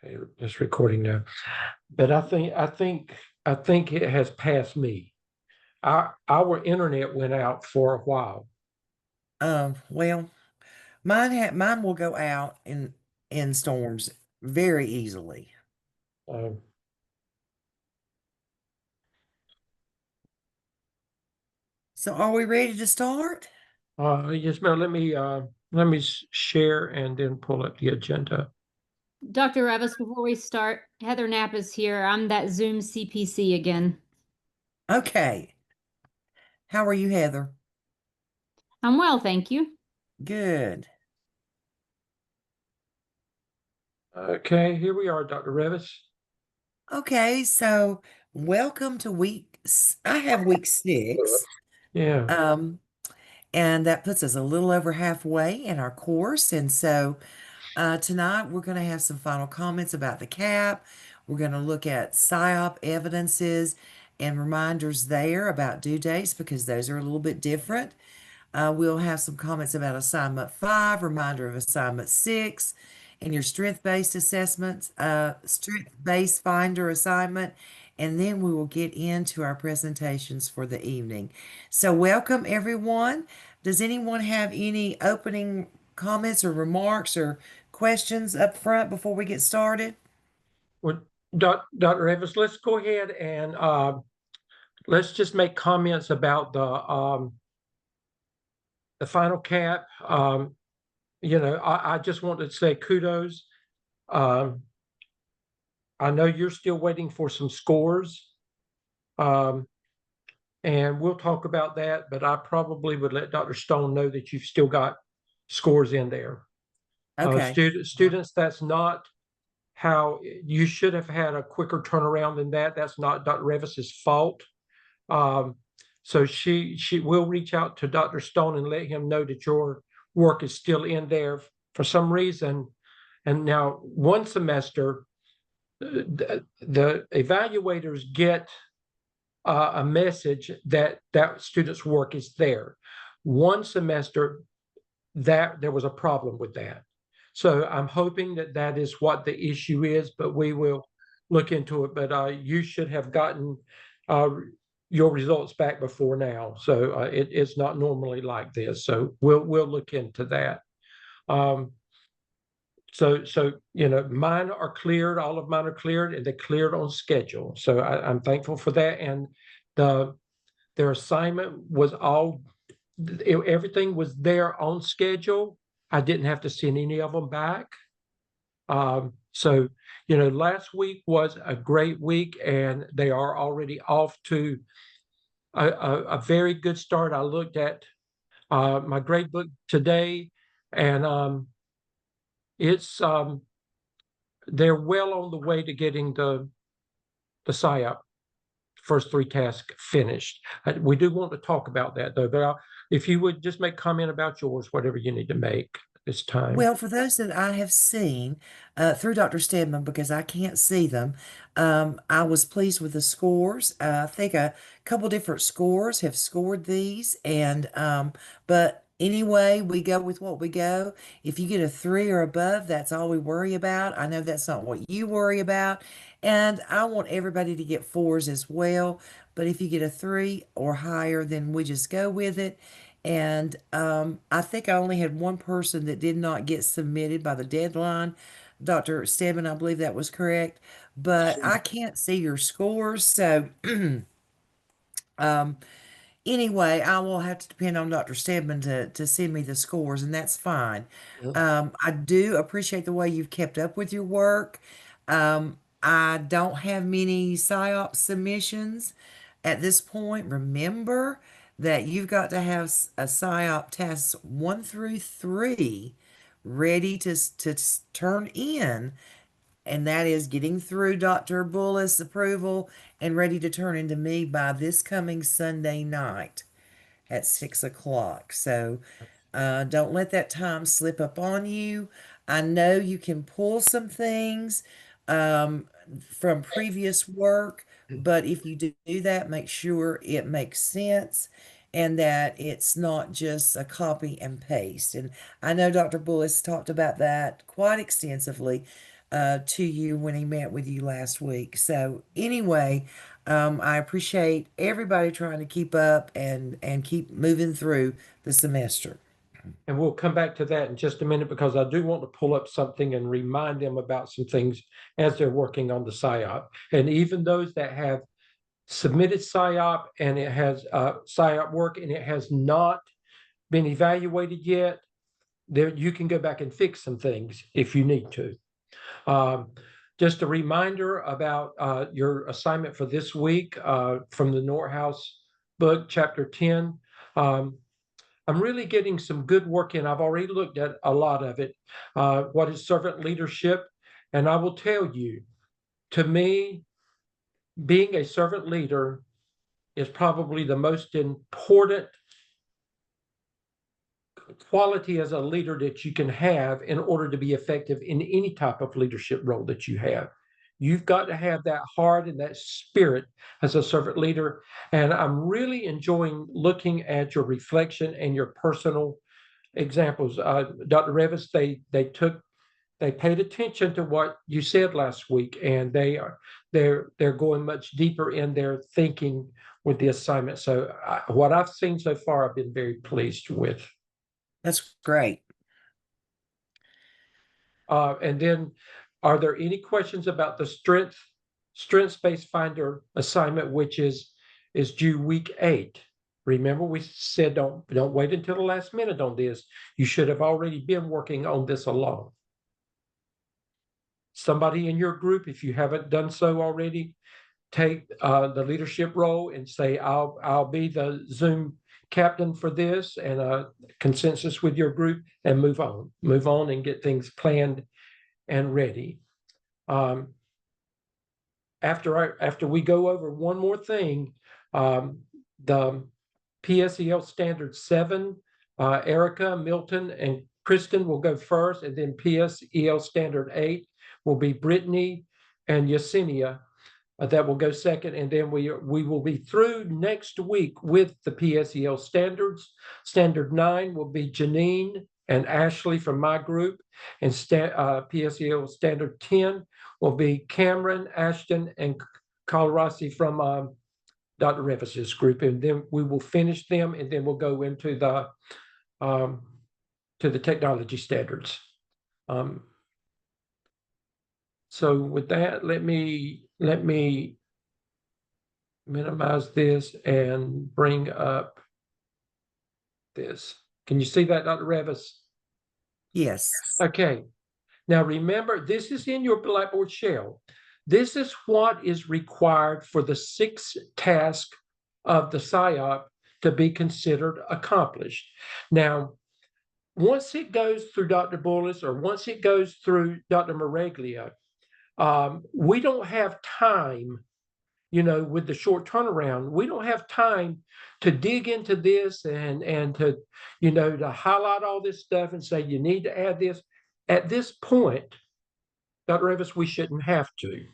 Okay, it's recording now. But I think it has passed me. Our internet went out for a while. Well, mine will go out in storms very easily. Um, So are we ready to start? yes, ma'am. Let me share and then pull up the agenda. Dr. Revis, before we start, Heather Knapp is here. I'm that Zoom CPC again. Okay. How are you, Heather? I'm well, thank you. Good. Okay, here we are, Dr. Revis. Okay, so welcome to I have week 6. Yeah. Um, and that puts us a little over halfway in our course. And so tonight we're going to have some final comments about the CAAP. We're going to look at SIAP evidences and reminders there about due dates because those are a little bit different. We'll have some comments about assignment 5, reminder of assignment 6, and your strength-based assessments, strength-based finder assignment, and then we will get into our presentations for the evening. So welcome everyone. Does anyone have any opening comments or remarks or questions up front before we get started? Well, Dr. Revis, let's go ahead and let's just make comments about the final CAAP. I just want to say kudos. Um, I know you're still waiting for some scores, um, and we'll talk about that, but I probably would let Dr. Stone know that you've still got scores in there. Okay. Students, that's not how you should have had a quicker turnaround than that. That's not Dr. Revis's fault. Um, so she will reach out to Dr. Stone and let him know that your work is still in there for some reason. And now one semester, the evaluators get a message that student's work is there. One semester, that there was a problem with that. So I'm hoping that that is what the issue is, but we will look into it. But you should have gotten uh, your results back before now. So it's not normally like this. So we'll look into that. Um, so mine are cleared. All of mine are cleared, and they're cleared on schedule. So I'm thankful for that. And the their assignment was everything was there on schedule. I didn't have to send any of them back. So last week was a great week, and they are already off to a very good start. I looked at my grade book today, and it's they're well on the way to getting the SIAP first 3 tasks finished. We do want to talk about that though, but if you would just make comment about yours, whatever you need to make this time. Well, for those that I have seen through Dr. Stedman, because I can't see them, I was pleased with the scores. I think a couple different scores have scored these, and but anyway, we go with what we go. If you get a 3 or above, that's all we worry about. I know that's not what you worry about, and I want everybody to get 4s as well. But if you get a 3 or higher, then we just go with it. And I think I only had one person that did not get submitted by the deadline. Dr. Stedman, I believe that was correct. But I can't see your scores. So um, anyway, I will have to depend on Dr. Stedman to send me the scores, and that's fine. I do appreciate the way you've kept up with your work. I don't have many PSYOP submissions at this point. Remember that you've got to have a PSYOP tests 1 through 3 ready to turn in, and that is getting through Dr. Bullis' approval and ready to turn into me by this coming Sunday night at 6 o'clock. So don't let that time slip up on you. I know you can pull some things um, from previous work, but if you do that, make sure it makes sense and that it's not just a copy and paste. And I know Dr. Bullis talked about that quite extensively to you when he met with you last week. So anyway, I appreciate everybody trying to keep up and keep moving through the semester. And we'll come back to that in just a minute, because I do want to pull up something and remind them about some things as they're working on the SIAP. And even those that have submitted SIAP and it has SIAP work and it has not been evaluated yet, there you can go back and fix some things if you need to. Just a reminder about your assignment for this week from the Northouse book, chapter 10. I'm really getting some good work in. I've already looked at a lot of it. What is servant leadership? And I will tell you, to me, being a servant leader is probably the most important quality as a leader that you can have in order to be effective in any type of leadership role that you have. You've got to have that heart and that spirit as a servant leader. And I'm really enjoying looking at your reflection and your personal examples. Dr. Revis, they paid attention to what you said last week, and they're going much deeper in their thinking with the assignment. So what I've seen so far, I've been very pleased with. That's great. And then, are there any questions about the strengths-based finder assignment, which is due week 8? Remember, we said don't wait until the last minute on this. You should have already been working on this alone. Somebody in your group, if you haven't done so already, take the leadership role and say, I'll be the Zoom captain for this, and a consensus with your group, and move on and get things planned and ready. After we go over one more thing, the PSEL Standards 7, Erica, Milton, and Kristen will go first, and then PSEL Standard 8 will be Brittany and Yesenia. That will go second, and then we will be through next week with the PSEL standards. Standard 9 will be Janine and Ashley from my group, and PSEL Standard 10 will be Cameron, Ashton, and Kalarasi from Dr. Revis's group, and then we will finish them, and then we'll go into the to the technology standards. So with that, let me minimize this and bring up this. Can you see that, Dr. Revis? Yes. Okay. Now remember, this is in your Blackboard shell. This is what is required for the 6th task of the SIAP to be considered accomplished. Now, once it goes through Dr. Bullis, or once it goes through Dr. Maraglia, we don't have time, with the short turnaround, we don't have time to dig into this and to, to highlight all this stuff and say, you need to add this. At this point, Dr. Revis, we shouldn't have to.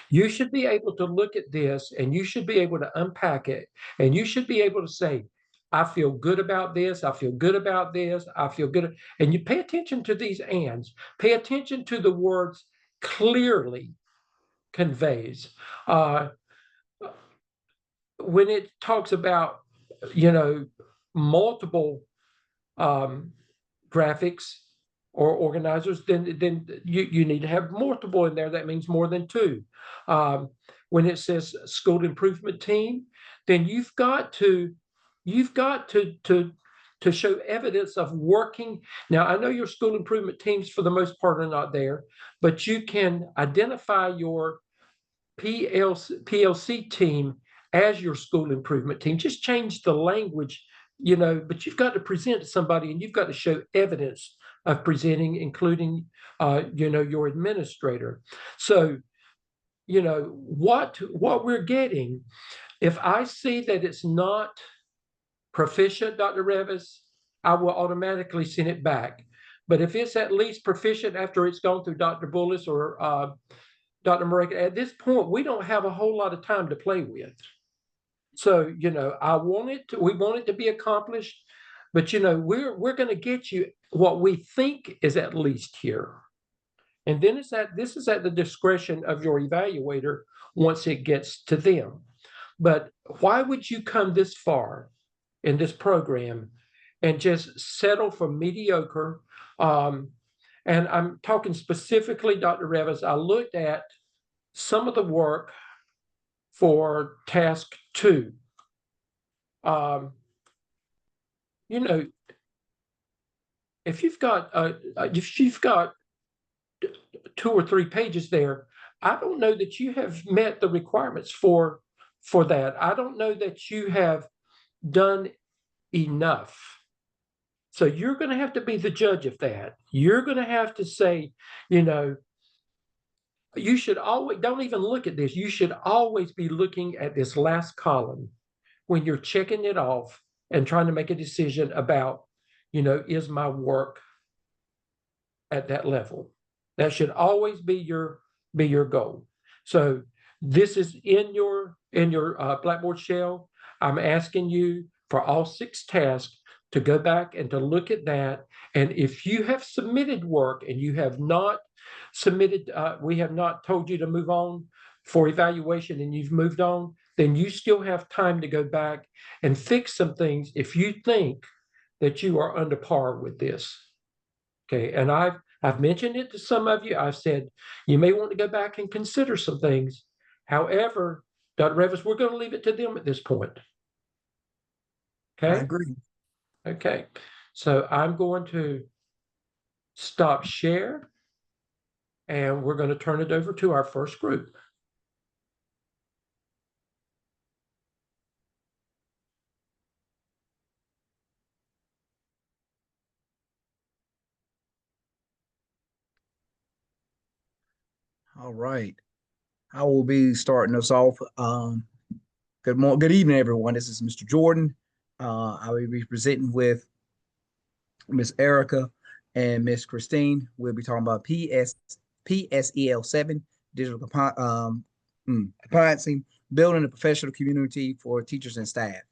You should be able to look at this, and you should be able to unpack it, and you should be able to say, I feel good about this. I feel good about this. I feel good. And you pay attention to these ands. Pay attention to the words clearly conveys. When it talks about, multiple graphics or organizers, then you need to have multiple in there. That means more than 2. When it says school improvement team, then you've got to show evidence of working. Now, I know your school improvement teams for the most part are not there, but you can identify your PLC team as your school improvement team. Just change the language, but you've got to present to somebody, and you've got to show evidence of presenting, including, your administrator. So, what we're getting, if I see that it's not proficient, Dr. Revis, I will automatically send it back. But if it's at least proficient after it's gone through Dr. Bullis or Dr. Murray, at this point, we don't have a whole lot of time to play with. So, we want it to be accomplished, but we're going to get you what we think is at least here. And then this is at the discretion of your evaluator once it gets to them. But why would you come this far in this program and just settle for mediocre? And I'm talking specifically, Dr. Revis, I looked at some of the work for task 2. You know, if you've got 2 or 3 pages there, I don't know that you have met the requirements for that. I don't know that you have done enough. So you're going to have to be the judge of that. You're going to have to say, you should always, don't even look at this. You should always be looking at this last column when you're checking it off and trying to make a decision about, is my work at that level? That should always be your goal. So this is in your Blackboard shell. I'm asking you for all 6 tasks to go back and to look at that. And if you have submitted work and you have not submitted, we have not told you to move on for evaluation and you've moved on, then you still have time to go back and fix some things if you think that you are under par with this. Okay, and I've mentioned it to some of you. I've said you may want to go back and consider some things. However, Dr. Revis, we're going to leave it to them at this point. Okay. I agree. Okay, so I'm going to stop share and we're going to turn it over to our first group. All right. I will be starting us off. Good evening, everyone. This is Mr. Jordan. I will be presenting with Miss Erica and Miss Christine. We'll be talking about PSEL 7, digital competency, building a professional community for teachers and staff.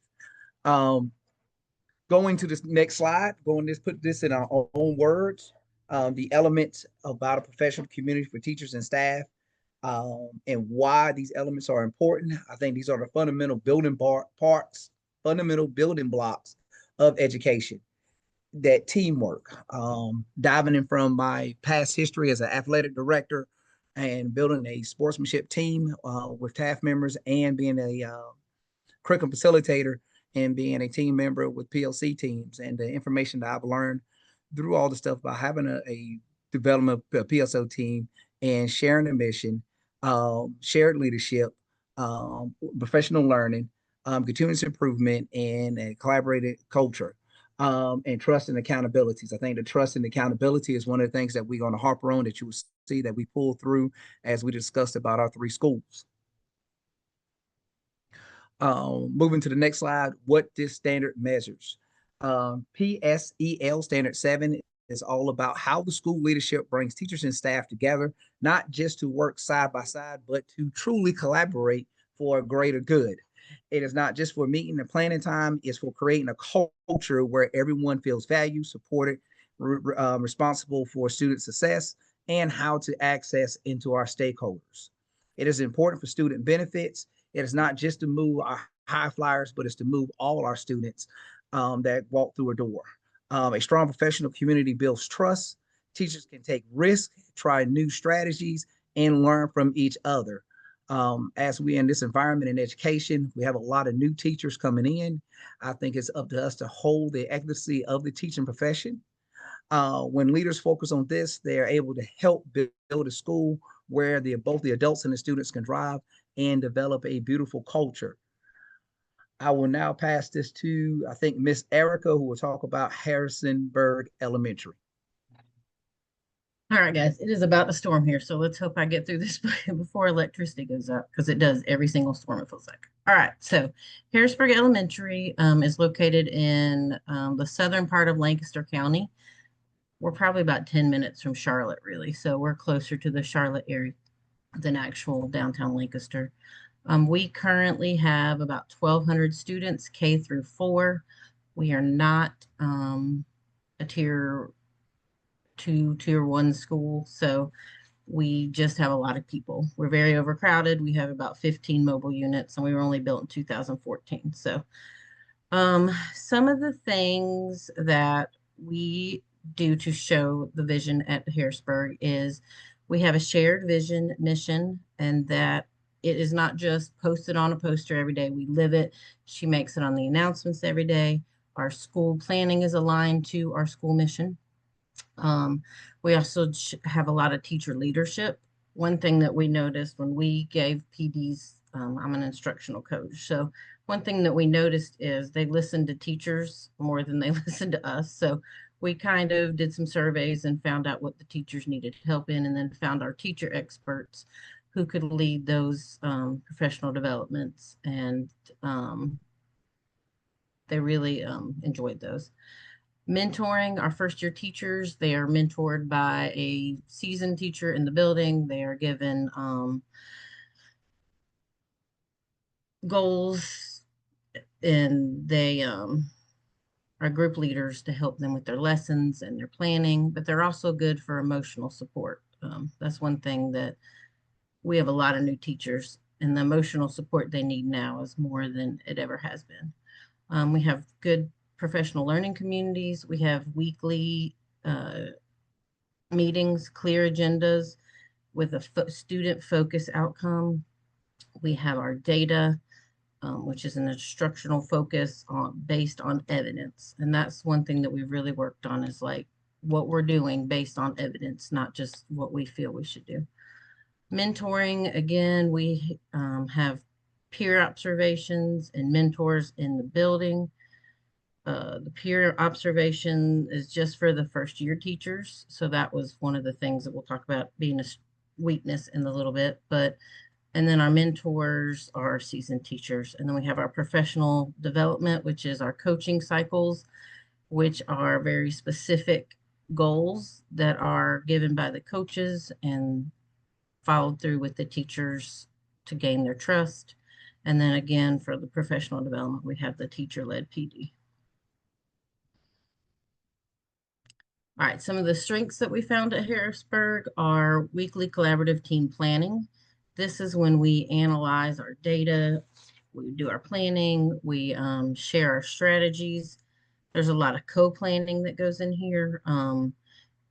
Going to this next slide, put this in our own words. The elements about a professional community for teachers and staff, and why these elements are important. I think these are the fundamental building blocks of education. That teamwork, diving in from my past history as an athletic director and building a sportsmanship team with staff members and being a curriculum facilitator and being a team member with PLC teams, and the information that I've learned through all the stuff about having a development PSO team and sharing the mission, shared leadership, professional learning, continuous improvement, and a collaborative culture, and trust and accountabilities. I think the trust and accountability is one of the things that we're going to harp on, that you will see that we pull through as we discussed about our 3 schools. Moving to the next slide, what this standard measures. PSEL Standard 7 is all about how the school leadership brings teachers and staff together, not just to work side by side, but to truly collaborate for a greater good. It is not just for meeting and planning time, it's for creating a culture where everyone feels valued, supported, responsible for student success, and how to access into our stakeholders. It is important for student benefits. It is not just to move our high flyers, but it's to move all our students that walk through a door. A strong professional community builds trust. Teachers can take risks, try new strategies, and learn from each other. As we in this environment in education, we have a lot of new teachers coming in. I think it's up to us to hold the efficacy of the teaching profession. When leaders focus on this, they're able to help build a school where both the adults and the students can thrive and develop a beautiful culture. I will now pass this to, I think, Miss Erica, who will talk about Harrisonburg Elementary. All right, guys, it is about to storm here, so let's hope I get through this before electricity goes up, because it does every single storm, it feels like. All right, so Harrisonburg Elementary is located in the southern part of Lancaster County. We're probably about 10 minutes from Charlotte, really, so we're closer to the Charlotte area than actual downtown Lancaster. We currently have about 1,200 students, K through 4. We are not a tier 2, tier 1 school. So we just have a lot of people. We're very overcrowded. We have about 15 mobile units, and we were only built in 2014. So some of the things that we do to show the vision at Harrisburg is we have a shared vision mission, and that it is not just posted on a poster every day. We live it. She makes it on the announcements every day. Our school planning is aligned to our school mission. We also have a lot of teacher leadership. One thing that we noticed when we gave PDs, I'm an instructional coach. So one thing that we noticed is they listened to teachers more than they listened to us. So we kind of did some surveys and found out what the teachers needed help in, and then found our teacher experts who could lead those professional developments. And they really enjoyed those. Mentoring our first year teachers, they are mentored by a seasoned teacher in the building. They are given goals, and they are group leaders to help them with their lessons and their planning, but they're also good for emotional support. That's one thing that we have a lot of new teachers, and the emotional support they need now is more than it ever has been. We have good professional learning communities. We have weekly meetings, clear agendas with a student focus outcome. We have our data, which is an instructional focus based on evidence. And that's one thing that we've really worked on, is like what we're doing based on evidence, not just what we feel we should do. Mentoring, again, we have peer observations and mentors in the building. The peer observation is just for the first year teachers. So that was one of the things that we'll talk about being a weakness in a little bit. And then our mentors are seasoned teachers. And then we have our professional development, which is our coaching cycles, which are very specific goals that are given by the coaches and followed through with the teachers to gain their trust. And then again, for the professional development, we have the teacher-led PD. All right, some of the strengths that we found at Harrisburg are weekly collaborative team planning. This is when we analyze our data, we do our planning, we share our strategies. There's a lot of co-planning that goes in here.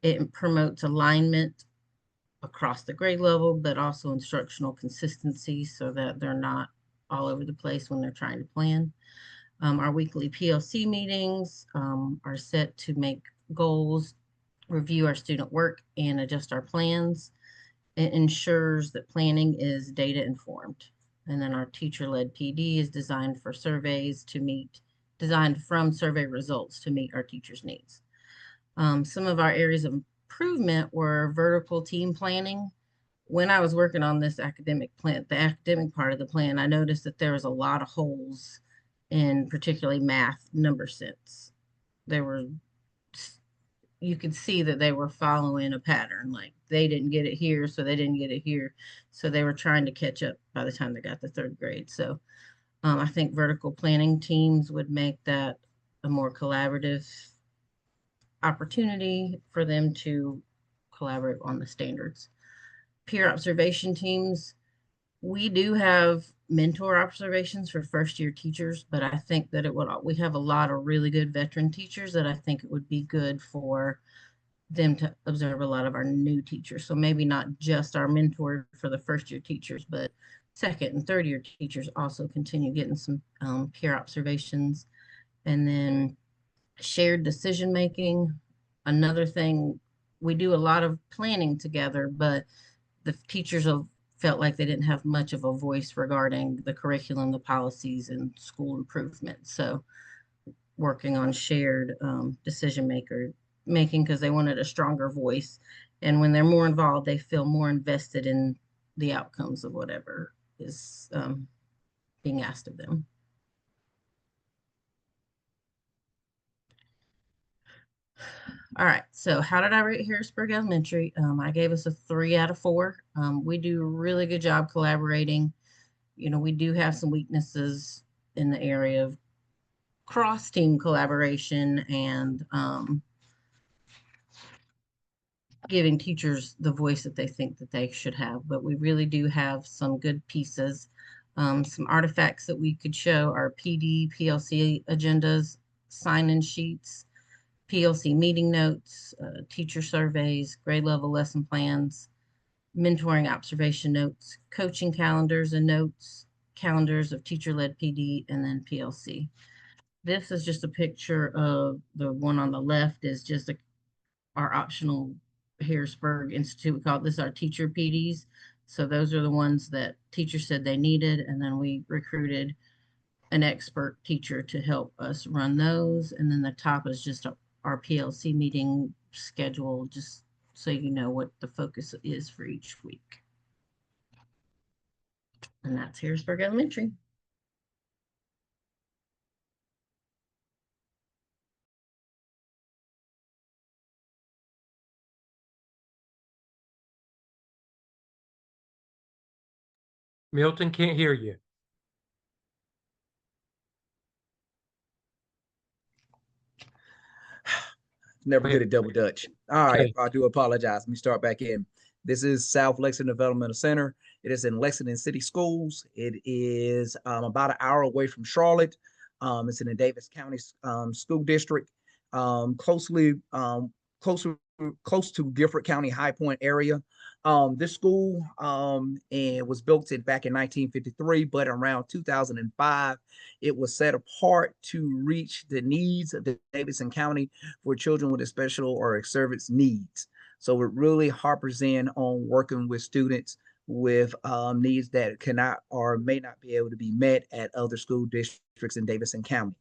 It promotes alignment across the grade level, but also instructional consistency so that they're not all over the place when they're trying to plan. Our weekly PLC meetings are set to make goals, review our student work, and adjust our plans. It ensures that planning is data informed. And then our teacher-led PD is designed for surveys to meet, designed from survey results to meet our teachers' needs. Some of our areas of improvement were vertical team planning. When I was working on this academic plan, the academic part of the plan, I noticed that there was a lot of holes in particularly math number sense. You could see that they were following a pattern, like they didn't get it here, so they didn't get it here. So they were trying to catch up by the time they got to third grade. So I think vertical planning teams would make that a more collaborative opportunity for them to collaborate on the standards. Peer observation teams, we do have mentor observations for first year teachers, but I think that we have a lot of really good veteran teachers that I think it would be good for them to observe a lot of our new teachers. So maybe not just our mentor for the first year teachers, but second and third year teachers also continue getting some peer observations. And then shared decision making. Another thing, we do a lot of planning together, but the teachers have felt like they didn't have much of a voice regarding the curriculum, the policies, and school improvement. So working on shared decision making because they wanted a stronger voice. And when they're more involved, they feel more invested in the outcomes of whatever is being asked of them. All right, so how did I rate Harrisburg Elementary? I gave us a 3 out of 4. We do a really good job collaborating. You know, we do have some weaknesses in the area of cross-team collaboration and giving teachers the voice that they think that they should have. But we really do have some good pieces. Some artifacts that we could show are PD, PLC agendas, sign-in sheets, PLC meeting notes, teacher surveys, grade level lesson plans, mentoring observation notes, coaching calendars and notes, calendars of teacher-led PD, and then PLC. This is just a picture of the one on the left is just our optional Harrisburg Institute. We call this our teacher PDs. So those are the ones that teachers said they needed. And then we recruited an expert teacher to help us run those. And then the top is just our PLC meeting schedule, just so you know what the focus is for each week. And that's Harrisburg Elementary. Milton can't hear you. Never Okay. good at double Dutch. All right, Okay. I do apologize. Let me start back in. This is South Lexington Developmental Center. It is in Lexington City Schools. It is about an hour away from Charlotte. It's in the Davis County School District, closely close to Gifford County High Point area. This school and was built back in 1953, but around 2005, it was set apart to reach the needs of the Davidson County for children with special or service needs. So it really harpers in on working with students with needs that cannot or may not be able to be met at other school districts in Davidson County.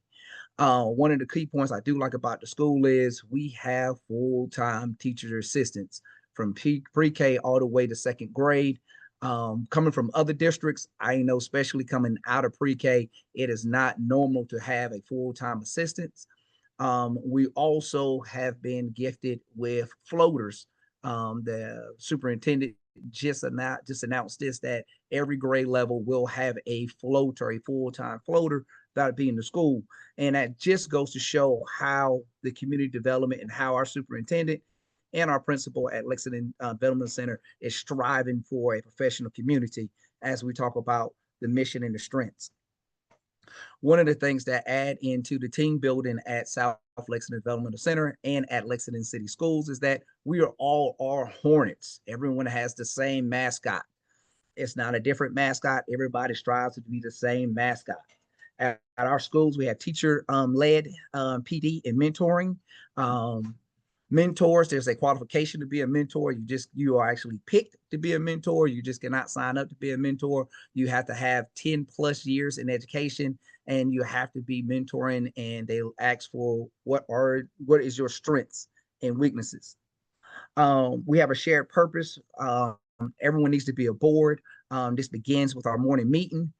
One of the key points I do like about the school is we have full-time teacher assistants from pre-K all the way to second grade. Coming from other districts, I know, especially coming out of pre-K, it is not normal to have a full-time assistant. We also have been gifted with floaters. The superintendent just announced this, that every grade level will have a floater, a full-time floater that'll be in the school. And that just goes to show how the community development and how our superintendent and our principal at Lexington Development Center is striving for a professional community as we talk about the mission and the strengths. One of the things that add into the team building at South Lexington Developmental Center and at Lexington City Schools is that we are all Hornets. Everyone has the same mascot. It's not a different mascot. Everybody strives to be the same mascot. At our schools, we have teacher-led PD and mentoring. Mentors, there's a qualification to be a mentor. You are actually picked to be a mentor. You just cannot sign up to be a mentor. You have to have 10 plus years in education, and you have to be mentoring, and they ask for what is your strengths and weaknesses. We have a shared purpose. Everyone needs to be aboard. This begins with our morning meeting.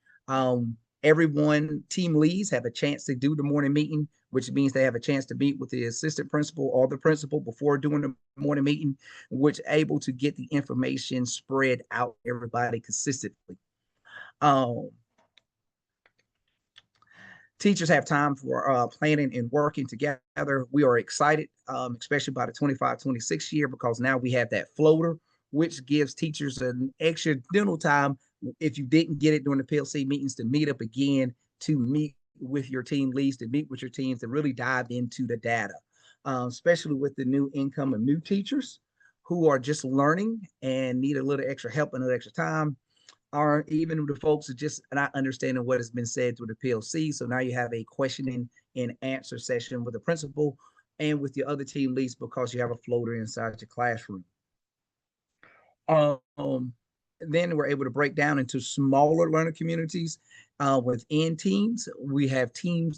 Everyone, team leads, have a chance to do the morning meeting, which means they have a chance to meet with the assistant principal or the principal before doing the morning meeting, which able to get the information spread out to everybody consistently. Teachers have time for planning and working together. We are excited, especially by the 25-26 year, because now we have that floater, which gives teachers an extra dental time if you didn't get it during the PLC meetings to meet up again, to meet with your team leads, to meet with your teams, to really dive into the data, especially with the new income of new teachers who are just learning and need a little extra help and a little extra time, or even the folks are just not understanding what has been said through the PLC. So now you have a questioning and answer session with the principal and with the other team leads because you have a floater inside your classroom. Then we're able to break down into smaller learner communities within teams. We have team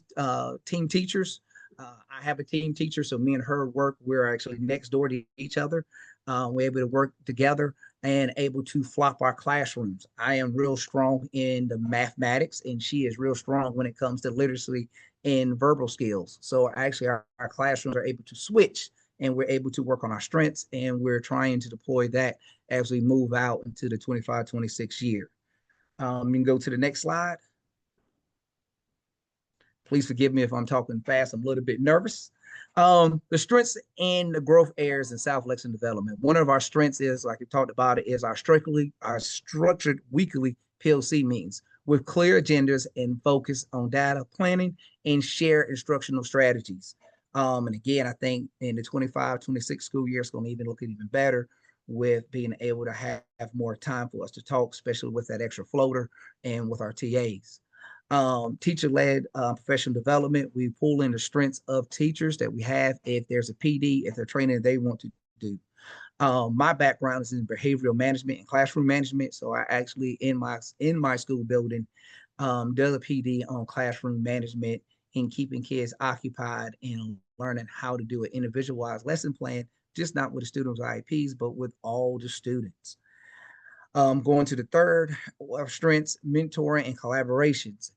teachers. I have a team teacher, so me and her work. We're actually next door to each other. We're able to work together and able to flop our classrooms. I am real strong in the mathematics, and she is real strong when it comes to literacy and verbal skills. So actually, our classrooms are able to switch, and we're able to work on our strengths, and we're trying to deploy that as we move out into the 25-26 year. You can go to the next slide. Please forgive me if I'm talking fast. I'm a little bit nervous. The strengths and the growth areas in South Lexington development. One of our strengths is, like we talked about it, is our structured weekly PLC meetings with clear agendas and focus on data planning and share instructional strategies. And again, I think in the 25-26 school year, it's going to even look even better with being able to have more time for us to talk, especially with that extra floater and with our TAs. Teacher-led professional development. We pull in the strengths of teachers that we have. If there's a PD, if they're training they want to do. My background is in behavioral management and classroom management. So I actually in my school building does a PD on classroom management and keeping kids occupied and learning how to do an individualized lesson plan, just not with the students' IEPs, but with all the students. Going to the third of strengths, mentoring and collaborations.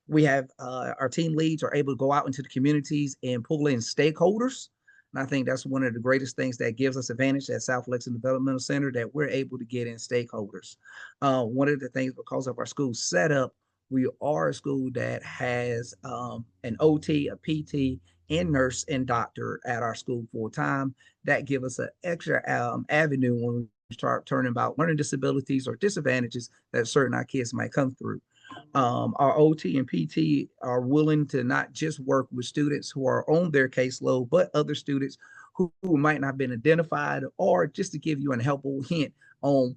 We have our team leads are able to go out into the communities and pull in stakeholders. And I think that's one of the greatest things that gives us advantage at South Lexington Developmental Center, that we're able to get in stakeholders. One of the things, because of our school setup, we are a school that has an OT, a PT, and nurse and doctor at our school full time. That give us an extra avenue when we start turning about learning disabilities or disadvantages that certain our kids might come through. Our OT and PT are willing to not just work with students who are on their caseload, but other students who might not have been identified, or just to give you a helpful hint on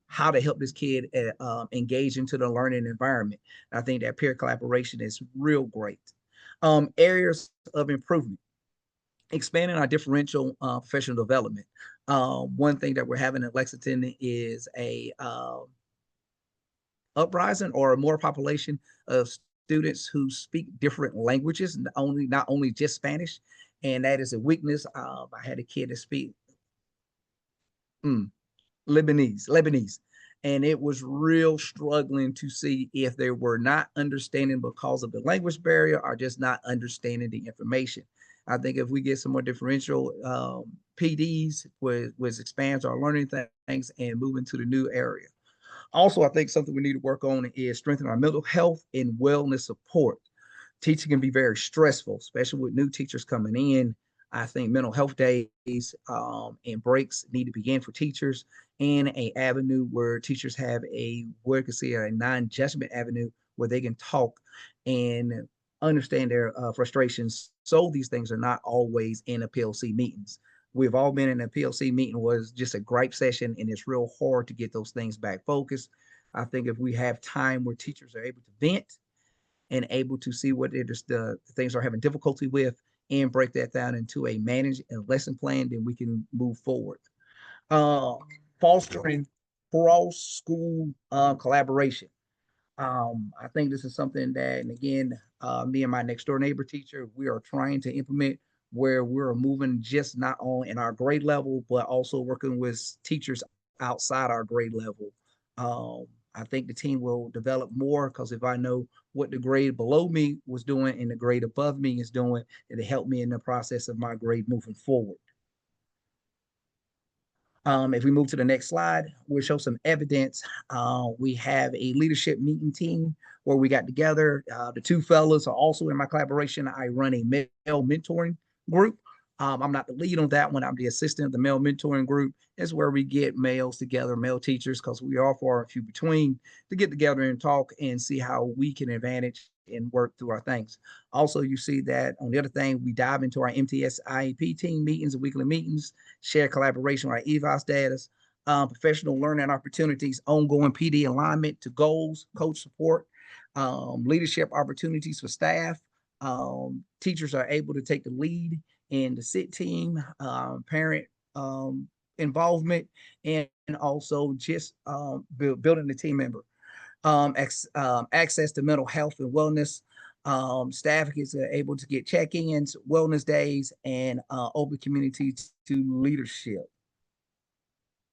how to help this kid engage into the learning environment. I think that peer collaboration is real great. Areas of improvement. Expanding our differential professional development. One thing that we're having in Lexington is a uprising or a more population of students who speak different languages, not only just Spanish, and that is a weakness. I had a kid that speak Lebanese, and it was real struggling to see if they were not understanding because of the language barrier or just not understanding the information. I think if we get some more differential PDs, which expands our learning things and move into the new area. Also, I think something we need to work on is strengthen our mental health and wellness support. Teaching can be very stressful, especially with new teachers coming in. I think mental health days and breaks need to begin for teachers, and a avenue where teachers have where you can see a non-judgment avenue where they can talk and understand their frustrations. So these things are not always in a PLC meetings. We've all been in a PLC meeting was just a gripe session, and it's real hard to get those things back focused. I think if we have time where teachers are able to vent and able to see what the things are having difficulty with and break that down into a managed lesson plan, then we can move forward. Fostering cross-school collaboration. I think this is something that, and again, me and my next door neighbor teacher, we are trying to implement, where we're moving just not on in our grade level, but also working with teachers outside our grade level. I think the team will develop more, because if I know what the grade below me was doing and the grade above me is doing, it'll help me in the process of my grade moving forward. If we move to the next slide, we'll show some evidence. We have a leadership meeting team where we got together. The two fellas are also in my collaboration. I run a male mentoring group. I'm not the lead on that one. I'm the assistant of the male mentoring group. It's where we get males together, male teachers, because we are far and few between, to get together and talk and see how we can advantage and work through our things. Also, you see that on the other thing, we dive into our MTS IEP team meetings and weekly meetings, share collaboration on our EVOS status, professional learning opportunities, ongoing PD alignment to goals, coach support, leadership opportunities for staff. Teachers are able to take the lead in the SIT team, parent involvement, and also just building the team member. Access to mental health and wellness. Staff is able to get check-ins, wellness days, and open community to leadership.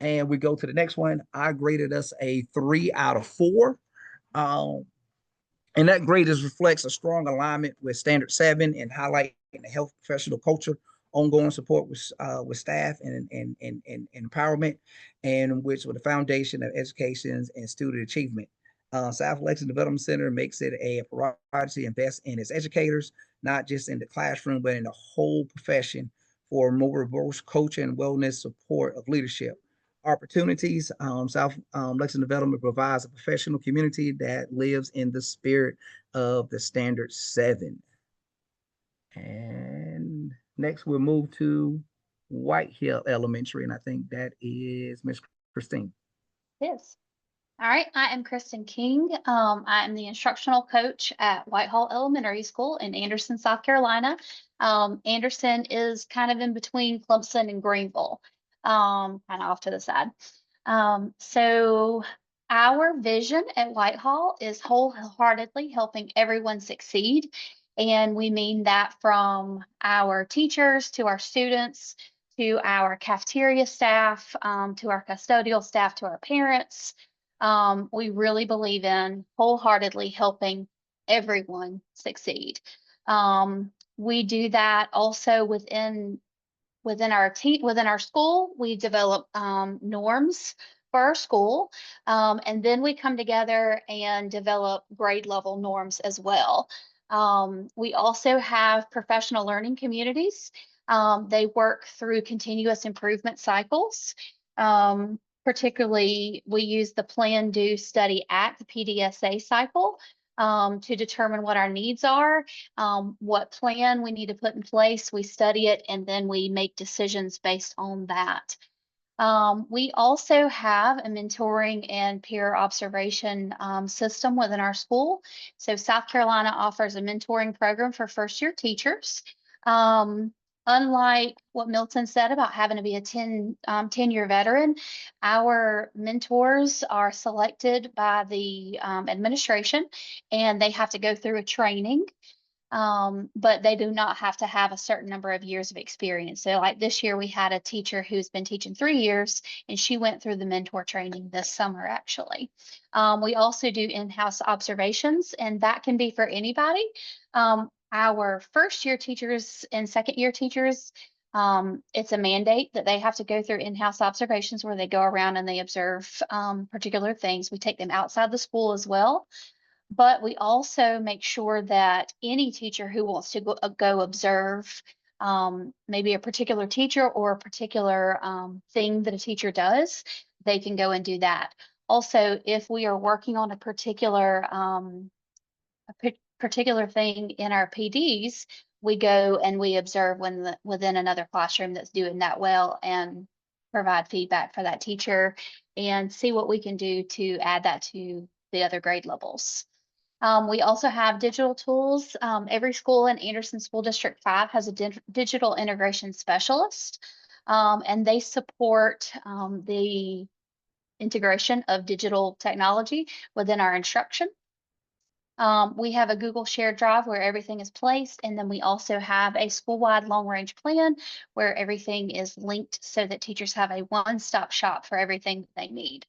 And we go to the next one. I graded us a 3 out of 4. And that grade reflects a strong alignment with Standard 7 and highlighting the health professional culture, ongoing support with staff and empowerment, and which with the foundation of education and student achievement. South Lexington Development Center makes it a priority to invest in its educators, not just in the classroom, but in the whole profession for more robust coaching, wellness, support of leadership opportunities. South Lexington Development provides a professional community that lives in the spirit of the Standard 7. And next we'll move to White Hill Elementary, and I think that is Miss Christine. Yes. All right, I am Kristen King. I am the instructional coach at Whitehall Elementary School in Anderson, South Carolina. Anderson is kind of in between Clemson and Greenville, kind of off to the side. So our vision at Whitehall is wholeheartedly helping everyone succeed. And we mean that from our teachers to our students, to our cafeteria staff, to our custodial staff, to our parents. We really believe in wholeheartedly helping everyone succeed. We do that also within our school. We develop norms for our school, and then we come together and develop grade level norms as well. We also have professional learning communities. They work through continuous improvement cycles. Particularly, we use the Plan, Do, Study, Act, the PDSA cycle, to determine what our needs are, what plan we need to put in place. We study it, and then we make decisions based on that. We also have a mentoring and peer observation system within our school. So South Carolina offers a mentoring program for first-year teachers. Unlike what Milton said about having to be a 10-year veteran, our mentors are selected by the administration, and they have to go through a training. But they do not have to have a certain number of years of experience. So like this year, we had a teacher who's been teaching 3 years, and she went through the mentor training this summer, actually. We also do in-house observations, and that can be for anybody. Our first-year teachers and second-year teachers, it's a mandate that they have to go through in-house observations where they go around and they observe particular things. We take them outside the school as well. But we also make sure that any teacher who wants to go observe maybe a particular teacher or a particular thing that a teacher does, they can go and do that. Also, if we are working on a particular thing in our PDs, we go and we observe within another classroom that's doing that well and provide feedback for that teacher and see what we can do to add that to the other grade levels. We also have digital tools. Every school in Anderson School District 5 has a digital integration specialist, and they support the integration of digital technology within our instruction. We have a Google Shared Drive where everything is placed, and then we also have a school-wide long-range plan where everything is linked so that teachers have a one-stop shop for everything that they need.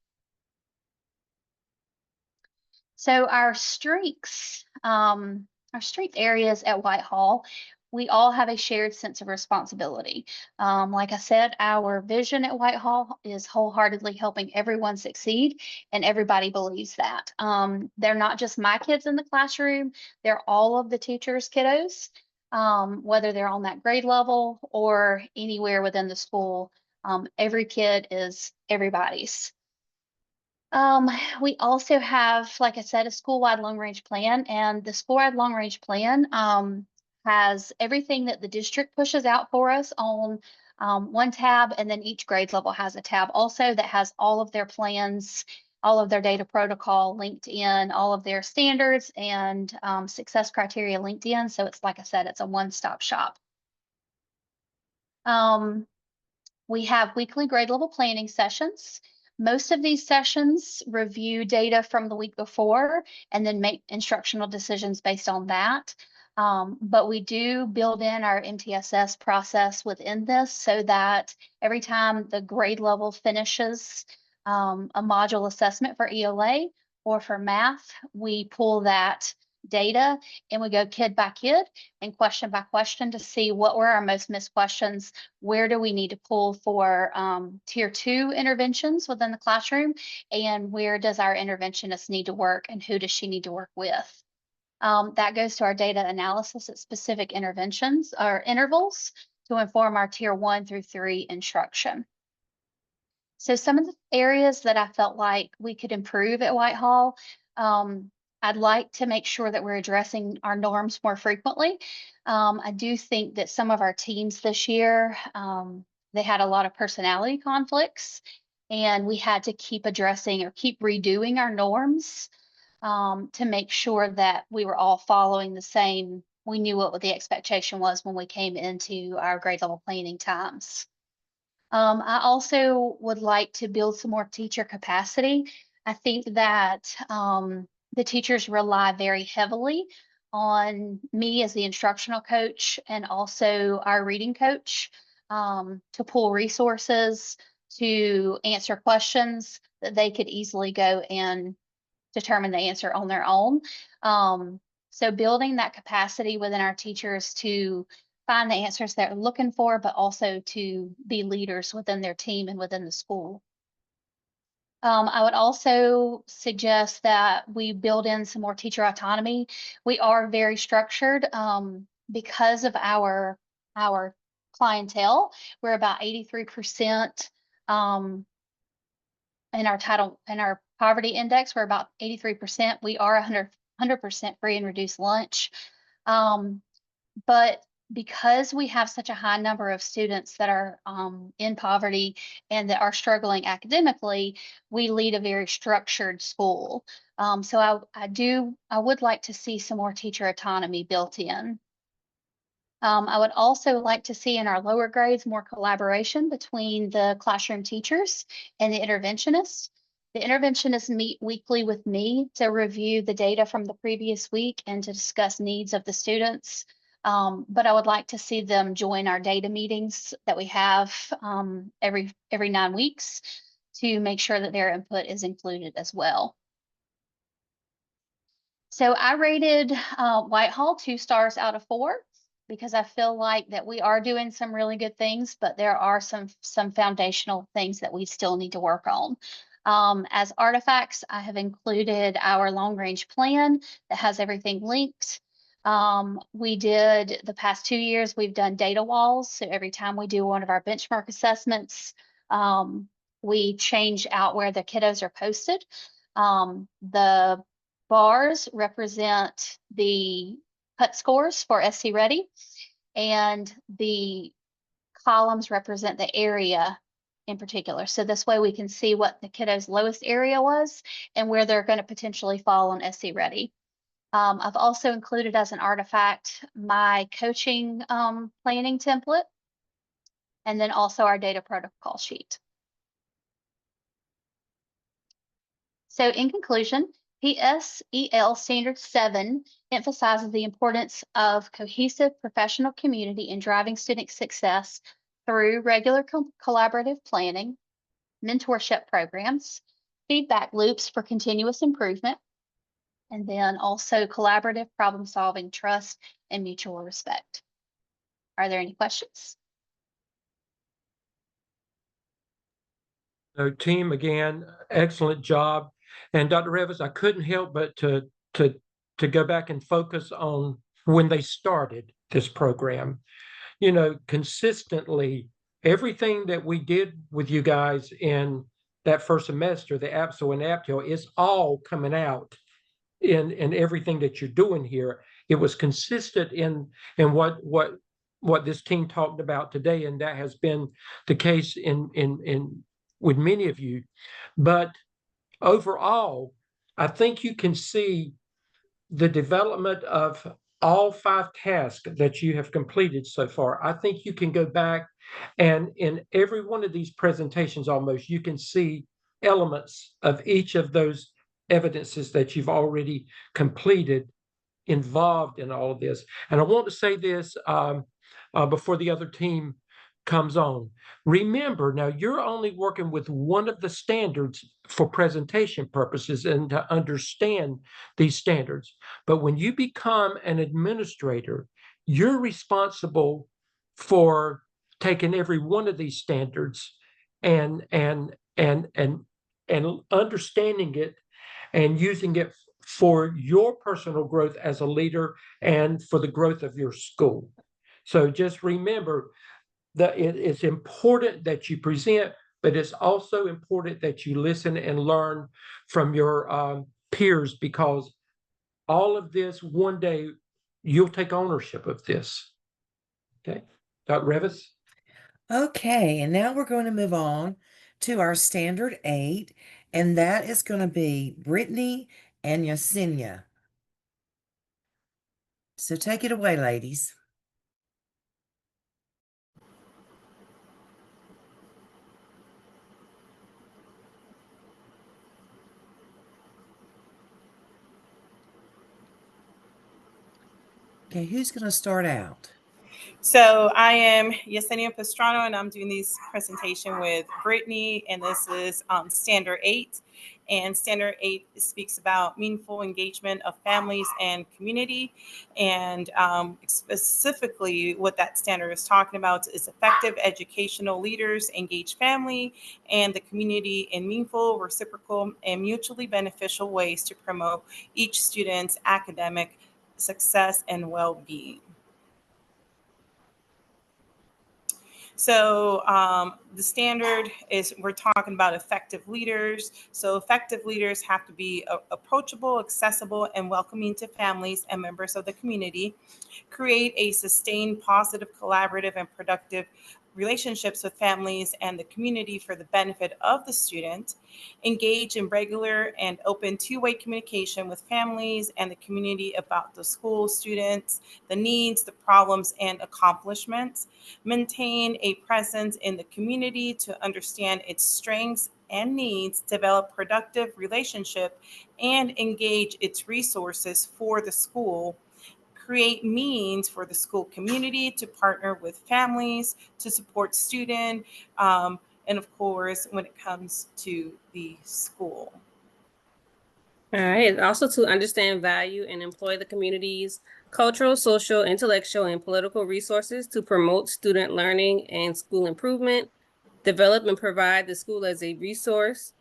So our strength areas at Whitehall, we all have a shared sense of responsibility. Like I said, our vision at Whitehall is wholeheartedly helping everyone succeed, and everybody believes that. They're not just my kids in the classroom, they're all of the teachers' kiddos, whether they're on that grade level or anywhere within the school. Every kid is everybody's. We also have, like I said, a school-wide long-range plan, and the school-wide long-range plan has everything that the district pushes out for us on one tab, and then each grade level has a tab also that has all of their plans, all of their data protocol linked in, all of their standards and success criteria linked in. So it's, like I said, it's a one-stop shop. We have weekly grade level planning sessions. Most of these sessions review data from the week before and then make instructional decisions based on that. But we do build in our MTSS process within this so that every time the grade level finishes a module assessment for ELA or for math, we pull that data and we go kid by kid and question by question to see what were our most missed questions. Where do we need to pull for tier 2 interventions within the classroom? And where does our interventionist need to work and who does she need to work with? That goes to our data analysis at specific interventions or intervals to inform our tier 1 through 3 instruction. So some of the areas that I felt like we could improve at Whitehall, I'd like to make sure that we're addressing our norms more frequently. I do think that some of our teams this year, they had a lot of personality conflicts, and we had to keep addressing or keep redoing our norms to make sure that we were all following the same. We knew what the expectation was when we came into our grade level planning times. I also would like to build some more teacher capacity. I think that the teachers rely very heavily on me as the instructional coach and also our reading coach to pull resources, to answer questions that they could easily go and determine the answer on their own. So building that capacity within our teachers to find the answers they're looking for, but also to be leaders within their team and within the school. I would also suggest that we build in some more teacher autonomy. We are very structured because of our clientele. We're about 83% in our poverty index. We're about 83%. We are 100% free and reduced lunch. But because we have such a high number of students that are in poverty and that are struggling academically, we lead a very structured school. So I would like to see some more teacher autonomy built in. I would also like to see in our lower grades more collaboration between the classroom teachers and the interventionists. The interventionists meet weekly with me to review the data from the previous week and to discuss needs of the students. But I would like to see them join our data meetings that we have every 9 weeks to make sure that their input is included as well. So I rated Whitehall 2 stars out of 4 because I feel like that we are doing some really good things, but there are some foundational things that we still need to work on. As artifacts, I have included our long-range plan that has everything linked. We did the past 2 years, we've done data walls. So every time we do one of our benchmark assessments, we change out where the kiddos are posted. The bars represent the PUT scores for SC Ready, and the columns represent the area in particular. So this way we can see what the kiddos' lowest area was and where they're going to potentially fall on SC Ready. I've also included as an artifact my coaching planning template, and then also our data protocol sheet. So in conclusion, PSEL Standard 7 emphasizes the importance of cohesive professional community in driving student success through regular collaborative planning, mentorship programs, feedback loops for continuous improvement, and then also collaborative problem solving, trust, and mutual respect. Are there any questions? So team, again, excellent job. And Dr. Revis, I couldn't help but to go back and focus on when they started this program. You know, consistently, everything that we did with you guys in that first semester, the APSO and APTO, is all coming out in everything that you're doing here. It was consistent in what this team talked about today, and that has been the case in with many of you. But overall, I think you can see the development of all 5 tasks that you have completed so far. I think you can go back and in every one of these presentations almost, you can see elements of each of those evidences that you've already completed involved in all of this. And I want to say this before the other team comes on. Remember, now you're only working with one of the standards for presentation purposes and to understand these standards. But when you become an administrator, you're responsible for taking every one of these standards and understanding it and using it for your personal growth as a leader and for the growth of your school. So just remember that it's important that you present, but it's also important that you listen and learn from your peers, because all of this, one day you'll take ownership of this. Okay, Dr. Revis? Okay, and now we're going to move on to our standard 8, and that is going to be Brittany and Yesenia. So take it away, ladies. Okay, who's going to start out? So I am Yesenia Pastrano, and I'm doing this presentation with Brittany, and this is Standard 8. And Standard 8 speaks about meaningful engagement of families and community. And specifically what that standard is talking about is effective educational leaders engage family and the community in meaningful, reciprocal, and mutually beneficial ways to promote each student's academic success and well-being. So the standard is, we're talking about effective leaders. So effective leaders have to be approachable, accessible, and welcoming to families and members of the community. Create a sustained, positive, collaborative, and productive relationships with families and the community for the benefit of the student. Engage in regular and open two-way communication with families and the community about the school, students, the needs, the problems, and accomplishments. Maintain a presence in the community to understand its strengths and needs, develop productive relationship, and engage its resources for the school. Create means for the school community to partner with families to support student, and of course, when it comes to the school. All right. Also to understand, value, and employ the community's cultural, social, intellectual, and political resources to promote student learning and school improvement. Develop and provide the school as a resource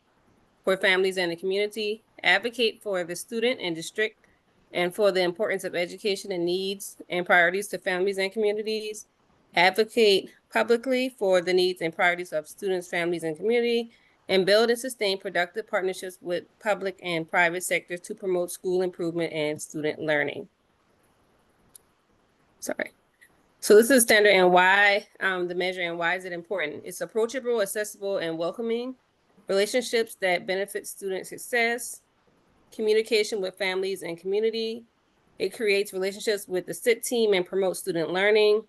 for families and the community. Advocate for the student and district and for the importance of education and needs and priorities to families and communities. Advocate publicly for the needs and priorities of students, families, and community, and build and sustain productive partnerships with public and private sectors to promote school improvement and student learning. Sorry. So this is standard, and why the measure, and why is it important? It's approachable, accessible, and welcoming. Relationships that benefit student success. Communication with families and community. It creates relationships with the SIT team and promotes student learning.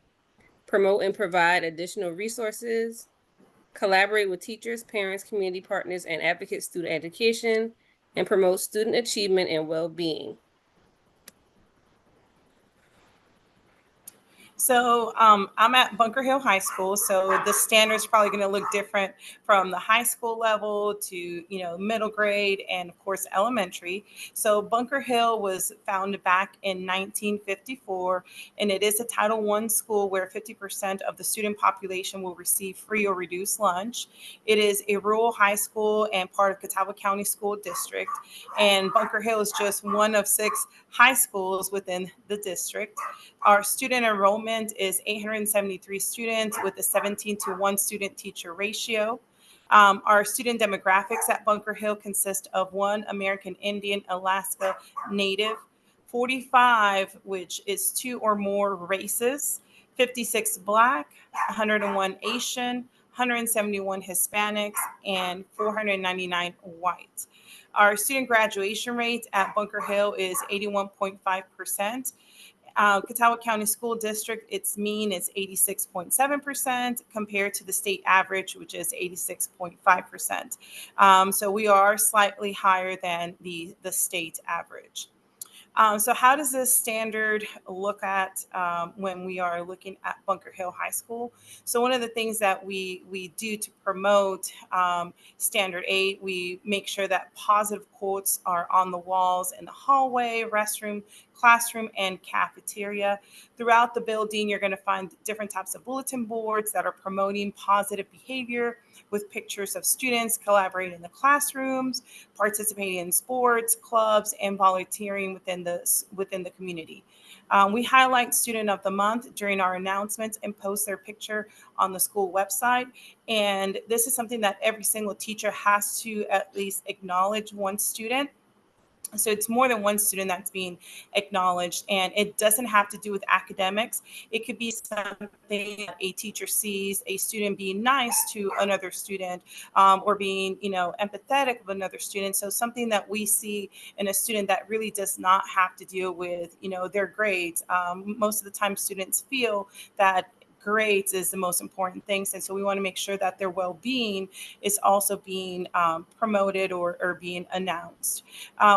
Promote and provide additional resources. Collaborate with teachers, parents, community partners, and advocate student education, and promote student achievement and well-being. So I'm at Bunker Hill High School, so the standard is probably going to look different from the high school level to, middle grade and of course elementary. So Bunker Hill was founded back in 1954, and it is a Title I school where 50% of the student population will receive free or reduced lunch. It is a rural high school and part of Catawba County School District, and Bunker Hill is just one of 6 high schools within the district. Our student enrollment is 873 students with a 17-to-1 student-teacher ratio. Our student demographics at Bunker Hill consist of 1 American Indian, Alaska Native, 45, which is 2 or more races, 56 Black, 101 Asian, 171 Hispanics, and 499 white. Our student graduation rate at Bunker Hill is 81.5%. Catawba County School District, its mean is 86.7% compared to the state average, which is 86.5%. So we are slightly higher than the state average. So how does this standard look at when we are looking at Bunker Hill High School? So one of the things that we do to promote Standard 8, we make sure that positive quotes are on the walls in the hallway, restroom, classroom, and cafeteria. Throughout the building, you're going to find different types of bulletin boards that are promoting positive behavior with pictures of students collaborating in the classrooms, participating in sports, clubs, and volunteering within the community. We highlight Student of the Month during our announcements and post their picture on the school website. And this is something that every single teacher has to at least acknowledge one student. So it's more than one student that's being acknowledged, and it doesn't have to do with academics. It could be something that a teacher sees a student being nice to another student, or being, empathetic of another student. So something that we see in a student that really does not have to deal with, their grades. Most of the time, students feel that grades is the most important things. And so we want to make sure that their well-being is also being promoted or being announced.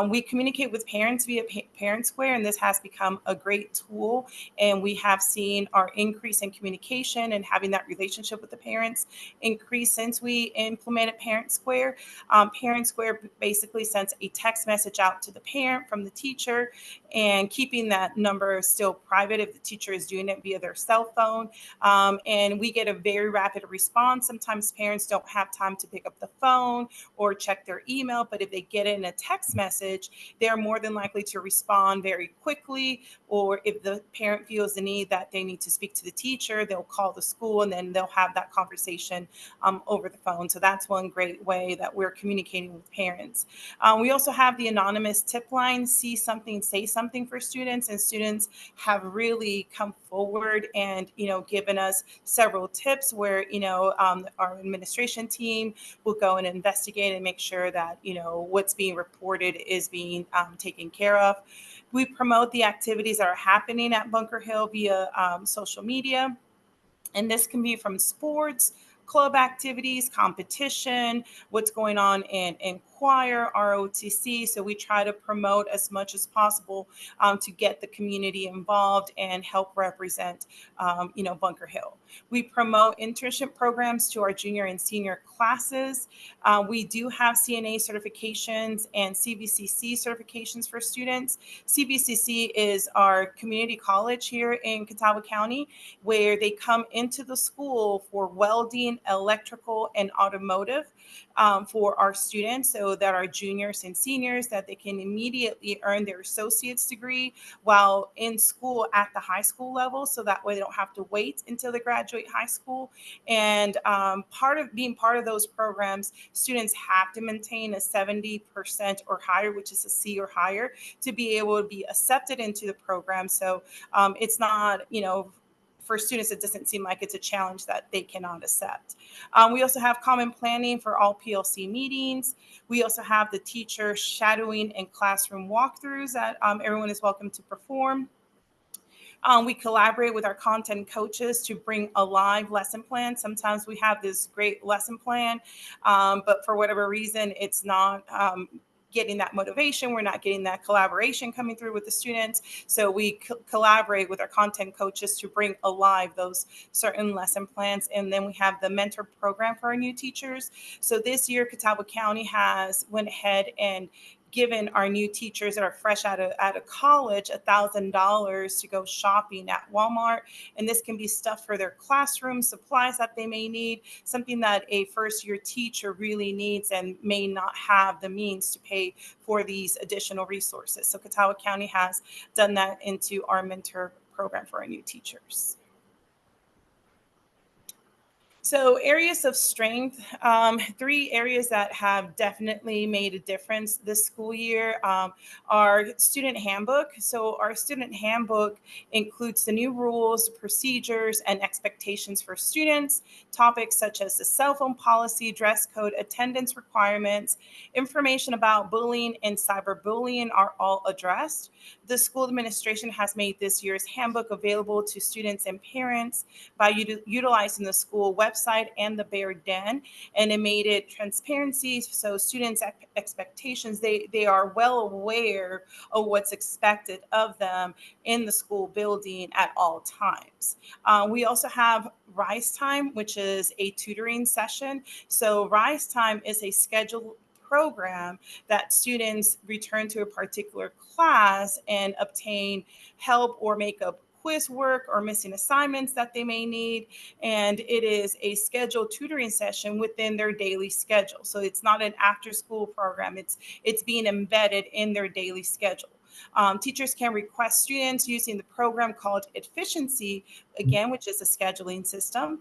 We communicate with parents via Parent Square, and this has become a great tool. And we have seen our increase in communication and having that relationship with the parents increase since we implemented Parent Square. Parent Square basically sends a text message out to the parent from the teacher, and keeping that number still private if the teacher is doing it via their cell phone. And we get a very rapid response. Sometimes parents don't have time to pick up the phone or check their email, but if they get it in a text message, they're more than likely to respond very quickly. Or if the parent feels the need that they need to speak to the teacher, they'll call the school, and then they'll have that conversation over the phone. So that's one great way that we're communicating with parents. We also have the anonymous tip line, see something, say something, for students, and students have really come forward and given us several tips where our administration team will go and investigate and make sure that what's being reported is being taken care of. We promote the activities that are happening at Bunker Hill via social media, and this can be from sports, club activities, competition, what's going on in choir, ROTC. So we try to promote as much as possible to get the community involved and help represent, Bunker Hill. We promote internship programs to our junior and senior classes. We do have CNA certifications and CVCC certifications for students. CVCC is our community college here in Catawba County, where they come into the school for welding, electrical, and automotive for our students, so that our juniors and seniors, that they can immediately earn their associate's degree while in school at the high school level, so that way they don't have to wait until they graduate high school. And being part of those programs, students have to maintain a 70% or higher, which is a C or higher, to be able to be accepted into the program. So it's not, for students, it doesn't seem like it's a challenge that they cannot accept. We also have common planning for all PLC meetings. We also have the teacher shadowing and classroom walkthroughs that everyone is welcome to perform. We collaborate with our content coaches to bring a live lesson plan. Sometimes we have this great lesson plan, but for whatever reason, it's not getting that motivation. We're not getting that collaboration coming through with the students. So we collaborate with our content coaches to bring alive those certain lesson plans. And then we have the mentor program for our new teachers. So this year, Catawba County has went ahead and given our new teachers that are fresh out of college $1,000 to go shopping at Walmart. And this can be stuff for their classroom, supplies that they may need, something that a first year teacher really needs and may not have the means to pay for these additional resources. So Catawba County has done that into our mentor program for our new teachers. So areas of strength, 3 areas that have definitely made a difference this school year are student handbook. So our student handbook includes the new rules, procedures, and expectations for students, topics such as the cell phone policy, dress code, attendance requirements, information about bullying and cyberbullying are all addressed. The school administration has made this year's handbook available to students and parents by utilizing the school website website and the Bear Den, and it made it transparency. So students' expectations, they are well aware of what's expected of them in the school building at all times. We also have Rise Time, which is a tutoring session. So Rise Time is a scheduled program that students return to a particular class and obtain help or make up quiz work or missing assignments that they may need. And it is a scheduled tutoring session within their daily schedule. So it's not an after school program. It's being embedded in their daily schedule. Teachers can request students using the program called Efficiency, again, which is a scheduling system.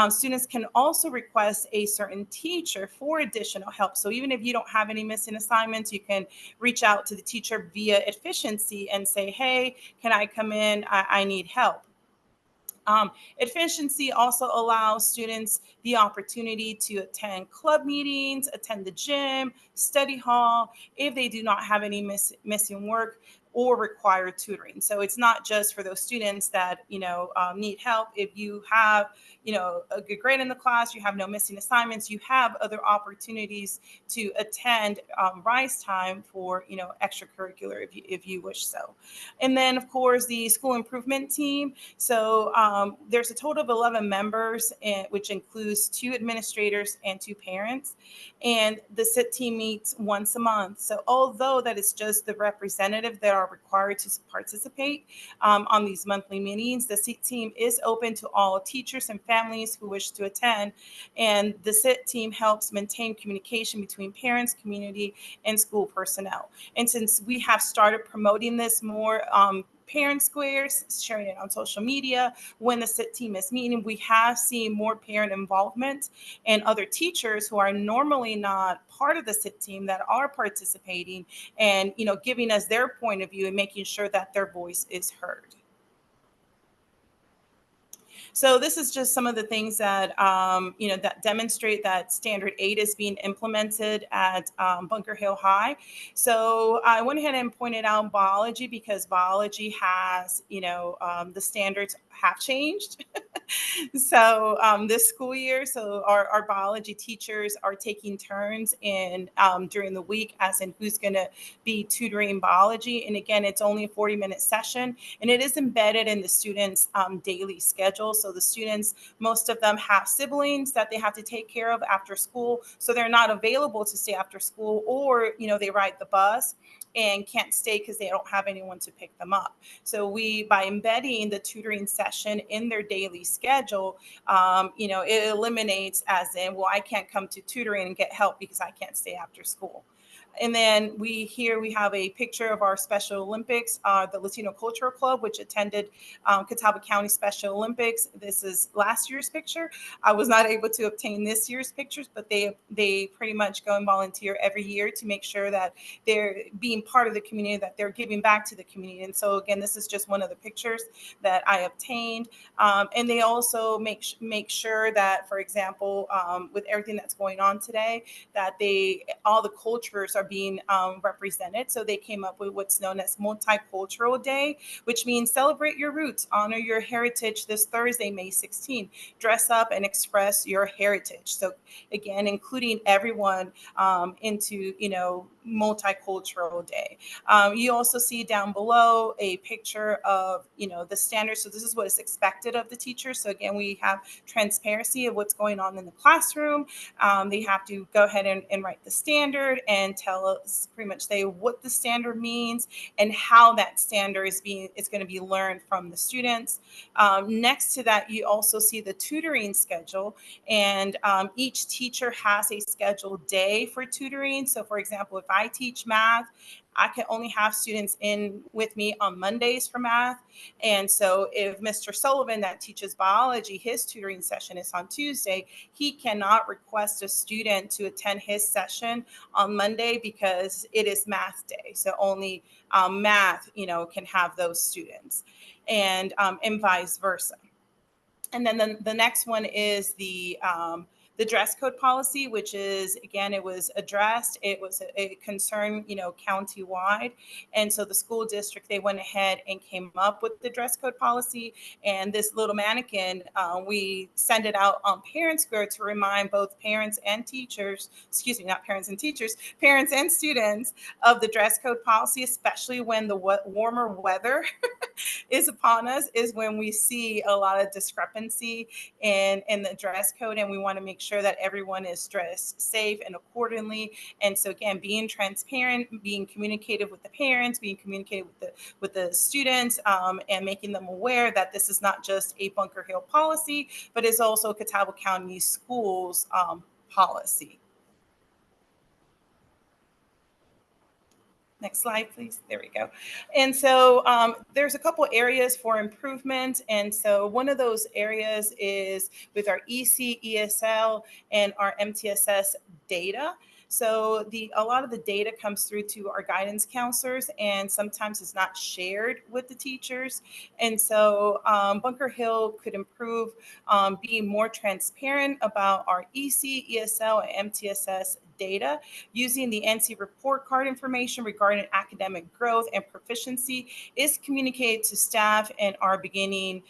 Students can also request a certain teacher for additional help. So even if you don't have any missing assignments, you can reach out to the teacher via Efficiency and say, hey, can I come in? I need help. Efficiency also allows students the opportunity to attend club meetings, attend the gym, study hall, if they do not have any missing work or require tutoring. So it's not just for those students that, need help. If you have, a good grade in the class, you have no missing assignments, you have other opportunities to attend Rise Time for, extracurricular if you wish so. And then, of course, the school improvement team. So there's a total of 11 members, which includes 2 administrators and 2 parents. And the SIT team meets once a month. So although that is just the representative that are required to participate on these monthly meetings, the SIT team is open to all teachers and families who wish to attend. And the SIT team helps maintain communication between parents, community, and school personnel. And since we have started promoting this more, parent squares, sharing it on social media, when the SIT team is meeting, we have seen more parent involvement and other teachers who are normally not part of the SIT team that are participating and, giving us their point of view and making sure that their voice is heard. So this is just some of the things that, that demonstrate that Standard 8 is being implemented at Bunker Hill High. So I went ahead and pointed out biology because biology has, the standards have changed. So this school year, so our biology teachers are taking turns in during the week as in who's going to be tutoring biology. And again, it's only a 40-minute session, and it is embedded in the students' daily schedule. So the students, most of them have siblings that they have to take care of after school. So they're not available to stay after school, or, they ride the bus and can't stay because they don't have anyone to pick them up. So by embedding the tutoring session in their daily schedule, it eliminates as in, well, I can't come to tutoring and get help because I can't stay after school. And then we have a picture of our Special Olympics, the Latino Cultural Club, which attended Catawba County Special Olympics. This is last year's picture. I was not able to obtain this year's pictures, but they pretty much go and volunteer every year to make sure that they're being part of the community, that they're giving back to the community. And so again, this is just one of the pictures that I obtained. And they also make sure that, for example, with everything that's going on today, that all the cultures are being represented. So they came up with what's known as Multicultural Day, which means celebrate your roots, honor your heritage this Thursday, May 16th. Dress up and express your heritage. So again, including everyone into, Multicultural Day. You also see down below a picture of, the standards. So this is what is expected of the teachers. So again, we have transparency of what's going on in the classroom. They have to go ahead and write the standard and tell us, pretty much say what the standard means and how that standard is going to be learned from the students. Next to that, you also see the tutoring schedule, and each teacher has a scheduled day for tutoring. So for example, if I teach math, I can only have students in with me on Mondays for math. And so if Mr. Sullivan that teaches biology, his tutoring session is on Tuesday, he cannot request a student to attend his session on Monday because it is math day. So only math, can have those students, and vice versa. And then the next one is the the dress code policy, which is, again, it was addressed. It was a concern, countywide. And so the school district, they went ahead and came up with the dress code policy. And this little mannequin, we send it out on Parent Square to remind both parents and teachers, excuse me, not parents and teachers, parents and students of the dress code policy, especially when the warmer weather is upon us, is when we see a lot of discrepancy in the dress code. And we want to make sure that everyone is dressed safe and accordingly. And so again, being transparent, being communicative with the parents, being communicative with the students, and making them aware that this is not just a Bunker Hill policy, but is also Catawba County Schools policy. Next slide, please. There we go. And so there's a couple areas for improvement. And so one of those areas is with our EC, ESL, and our MTSS data. So a lot of the data comes through to our guidance counselors, and sometimes it's not shared with the teachers. And so Bunker Hill could improve being more transparent about our EC, ESL, and MTSS data, using the NC report card information regarding academic growth and proficiency is communicated to staff and at the beginning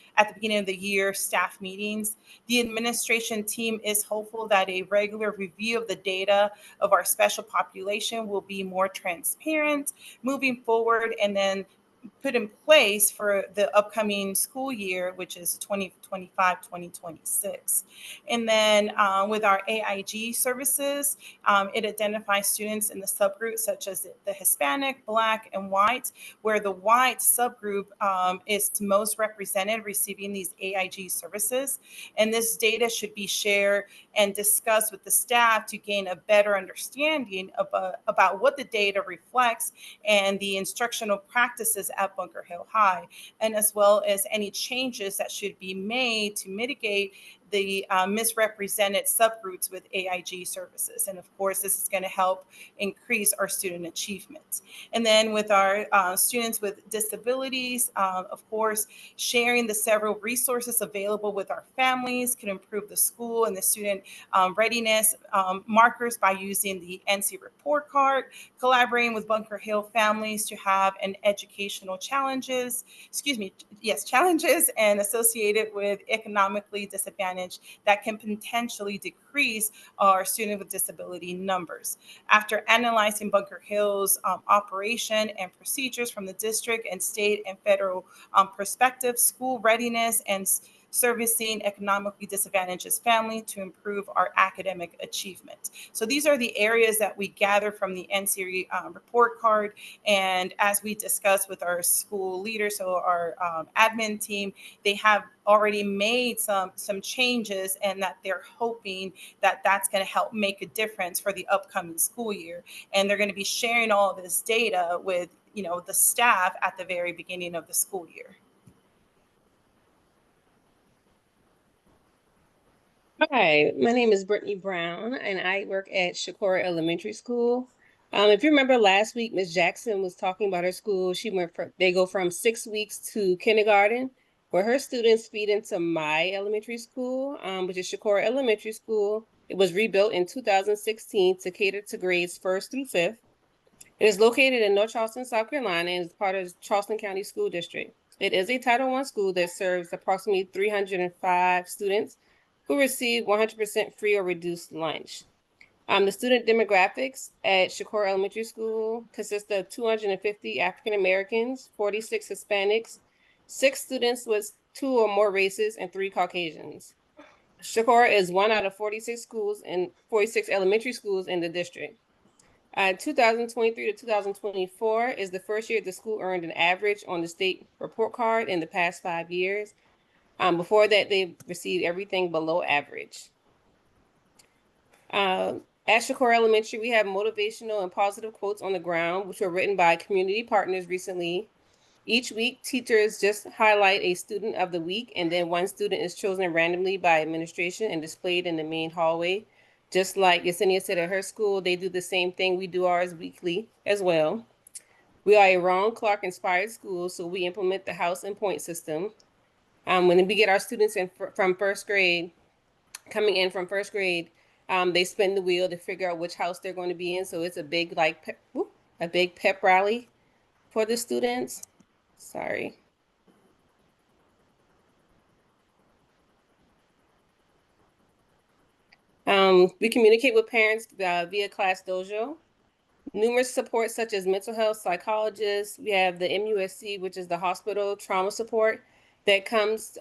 of the year staff meetings. The administration team is hopeful that a regular review of the data of our special population will be more transparent moving forward, and then put in place for the upcoming school year, which is 2025-2026. And then with our AIG services, it identifies students in the subgroups such as the Hispanic, Black, and White, where the White subgroup is most represented receiving these AIG services. And this data should be shared and discussed with the staff to gain a better understanding about what the data reflects and the instructional practices at Bunker Hill High, and as well as any changes that should be made to mitigate the misrepresented subgroups with AIG services. And of course, this is going to help increase our student achievement. And then with our students with disabilities, of course, sharing the several resources available with our families can improve the school and the student readiness markers by using the NC report card, collaborating with Bunker Hill families to have an educational challenges and associated with economically disadvantaged that can potentially decrease our student with disability numbers. After analyzing Bunker Hill's operation and procedures from the district and state and federal perspective, school readiness, and servicing economically disadvantaged families to improve our academic achievement. So these are the areas that we gather from the NC report card. And as we discussed with our school leaders, so our admin team, they have already made some changes, and that they're hoping that that's going to help make a difference for the upcoming school year. And they're going to be sharing all this data with the staff at the very beginning of the school year. Hi, my name is Brittany Brown, and I work at Shakora Elementary School. If you remember last week, Ms. Jackson was talking about her school. They go from 6 weeks to kindergarten, where her students feed into my elementary school, which is Shakora Elementary School. It was rebuilt in 2016 to cater to grades 1st through 5th. It is located in North Charleston, South Carolina, and is part of Charleston County School District. It is a Title I school that serves approximately 305 students who receive 100% free or reduced lunch. The student demographics at Shakora Elementary School consist of 250 African Americans, 46 Hispanics, 6 students with 2 or more races, and 3 Caucasians. Shakora is one out of 46 elementary schools in the district. 2023 to 2024 is the first year the school earned an average on the state report card in the past 5 years. Before that, they received everything below average. At Shakora Elementary, we have motivational and positive quotes on the ground, which were written by community partners recently. Each week, teachers just highlight a student of the week, and then one student is chosen randomly by administration and displayed in the main hallway. Just like Yesenia said at her school, they do the same thing. We do ours weekly as well. We are a Ron Clark inspired school, so we implement the house and point system. When we get our students coming in from first grade, They spin the wheel to figure out which house they're going to be in. So it's a big a big pep rally for the students. Sorry. We communicate with parents via Class Dojo. Numerous supports such as mental health psychologists. We have the MUSC, which is the hospital trauma support that comes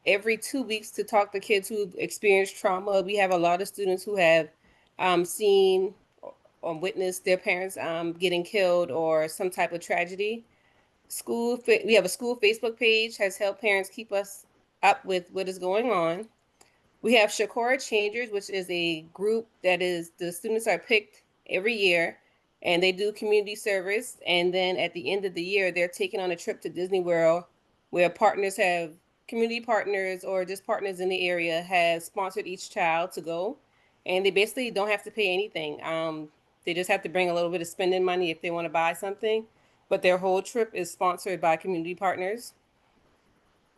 every 2 weeks to talk to kids who've experienced trauma. We have a lot of students who have seen or witnessed their parents getting killed or some type of tragedy. We have a school Facebook page, has helped parents keep us up with what is going on. We have Shakora Changers, which is a group that is, the students are picked every year and they do community service. And then at the end of the year, they're taking on a trip to Disney World where partners have, community partners or just partners in the area have sponsored each child to go. And they basically don't have to pay anything. They just have to bring a little bit of spending money if they want to buy something. But their whole trip is sponsored by community partners.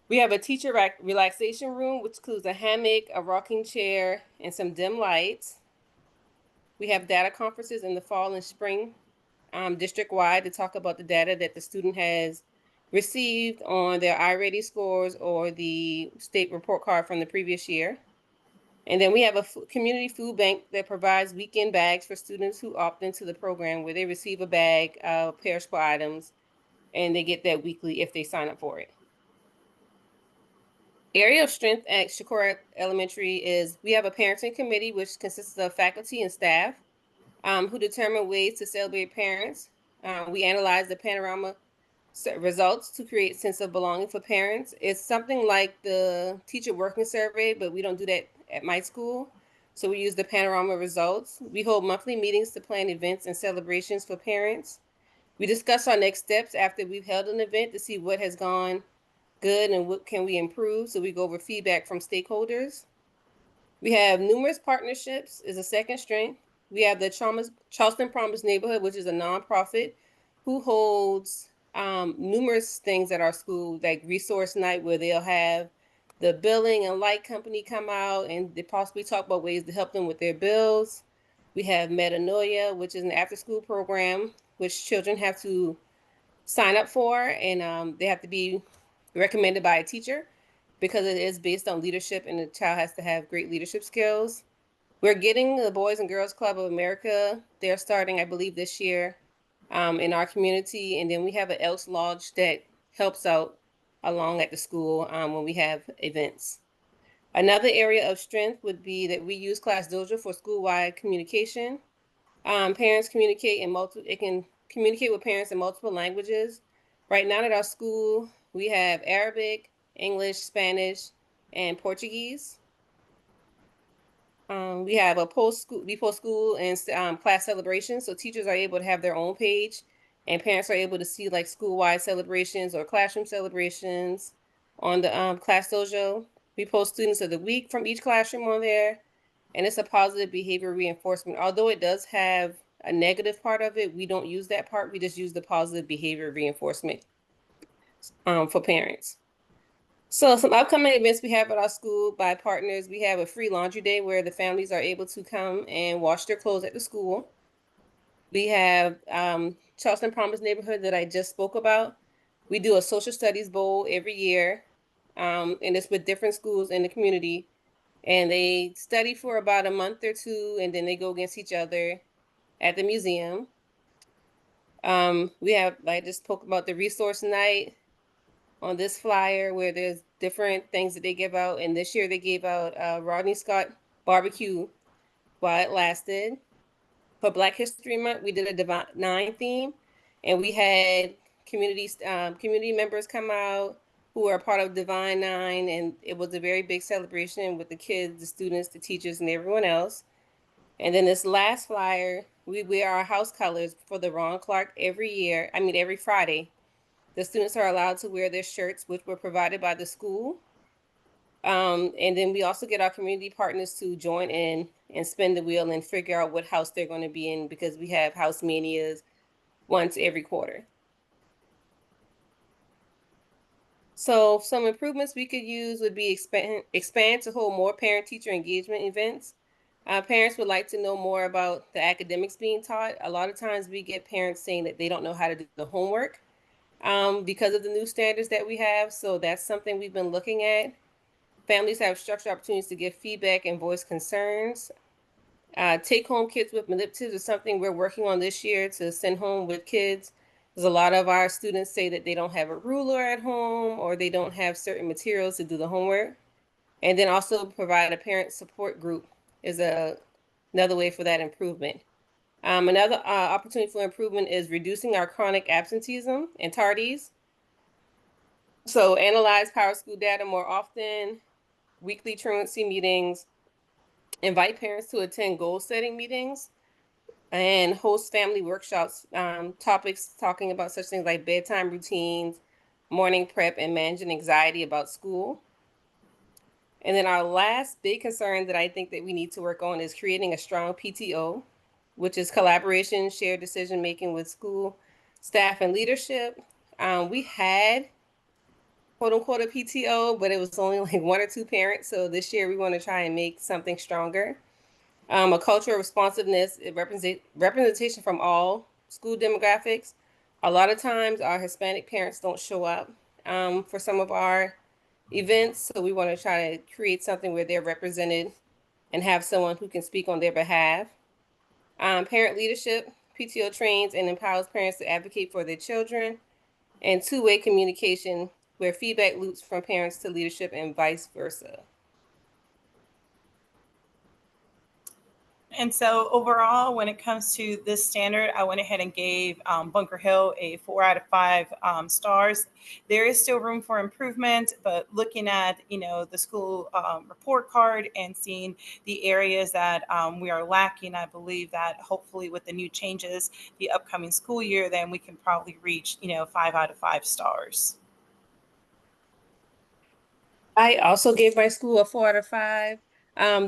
We have a teacher relaxation room, which includes a hammock, a rocking chair, and some dim lights. We have data conferences in the fall and spring, district-wide, to talk about the data that the student has received on their iReady scores or the state report card from the previous year. And then we have a community food bank that provides weekend bags for students who opt into the program, where they receive a bag of perishable items, and they get that weekly if they sign up for it. Area of strength at Shakora Elementary is we have a parenting committee, which consists of faculty and staff who determine ways to celebrate parents. We analyze the panorama results to create a sense of belonging for parents. It's something like the teacher working survey, but we don't do that at my school. So we use the panorama results. We hold monthly meetings to plan events and celebrations for parents. We discuss our next steps after we've held an event to see what has gone good and what can we improve. So we go over feedback from stakeholders. We have numerous partnerships is a second strength. We have the Charleston Promise Neighborhood, which is a nonprofit who holds numerous things at our school, like resource night, where they'll have the billing and light company come out and they possibly talk about ways to help them with their bills. We have Metanoia, which is an after-school program, which children have to sign up for, and they have to be recommended by a teacher because it is based on leadership and the child has to have great leadership skills. We're getting the Boys and Girls Club of America. They're starting, I believe, this year in our community. And then we have an Elks Lodge that helps out along at the school when we have events. Another area of strength would be that we use Class Dojo for school-wide communication. Parents communicate it can communicate with parents in multiple languages. Right now at our school, we have Arabic, English, Spanish, and Portuguese. We have a before school and class celebrations. So teachers are able to have their own page and parents are able to see like school-wide celebrations or classroom celebrations on the Class Dojo. We post students of the week from each classroom on there. And it's a positive behavior reinforcement. Although it does have a negative part of it, we don't use that part. We just use the positive behavior reinforcement for parents. So some upcoming events we have at our school by partners. We have a free laundry day where the families are able to come and wash their clothes at the school. We have Charleston Promise Neighborhood that I just spoke about. We do a social studies bowl every year, and it's with different schools in the community. And they study for about a month or two, and then they go against each other at the museum. We have, I just spoke about the resource night on this flyer where there's different things that they give out. And this year they gave out Rodney Scott barbecue while it lasted. For Black History Month, we did a Divine Nine theme, and we had community members come out who are part of Divine Nine, and it was a very big celebration with the kids, the students, the teachers, and everyone else. And then this last flyer, we wear our house colors for the Ron Clark every Friday. The students are allowed to wear their shirts, which were provided by the school. And then we also get our community partners to join in and spin the wheel and figure out what house they're going to be in because we have house manias once every quarter. So some improvements we could use would be expand to hold more parent-teacher engagement events. Parents would like to know more about the academics being taught. A lot of times we get parents saying that they don't know how to do the homework because of the new standards that we have. So that's something we've been looking at. Families have structured opportunities to give feedback and voice concerns. Take-home kits with manipulatives is something we're working on this year to send home with kids. Because a lot of our students say that they don't have a ruler at home or they don't have certain materials to do the homework. And then also provide a parent support group is another way for that improvement. Another opportunity for improvement is reducing our chronic absenteeism and tardies. So analyze Power School data more often, weekly truancy meetings, invite parents to attend goal setting meetings, and host family workshops, topics talking about such things like bedtime routines, morning prep, and managing anxiety about school. And then our last big concern that I think that we need to work on is creating a strong PTO, which is collaboration, shared decision making with school staff and leadership. We had quote unquote a PTO, but it was only like 1 or 2 parents. So this year we want to try and make something stronger. A culture of responsiveness, representation from all school demographics. A lot of times our Hispanic parents don't show up for some of our events. So we want to try to create something where they're represented and have someone who can speak on their behalf. Parent leadership, PTO trains and empowers parents to advocate for their children. And two-way communication where feedback loops from parents to leadership and vice versa. And so overall, when it comes to this standard, I went ahead and gave Bunker Hill a 4 out of 5 stars. There is still room for improvement, but looking at, the school report card and seeing the areas that we are lacking, I believe that hopefully with the new changes, the upcoming school year, then we can probably reach, 5 out of 5 stars. I also gave my school a 4 out of 5.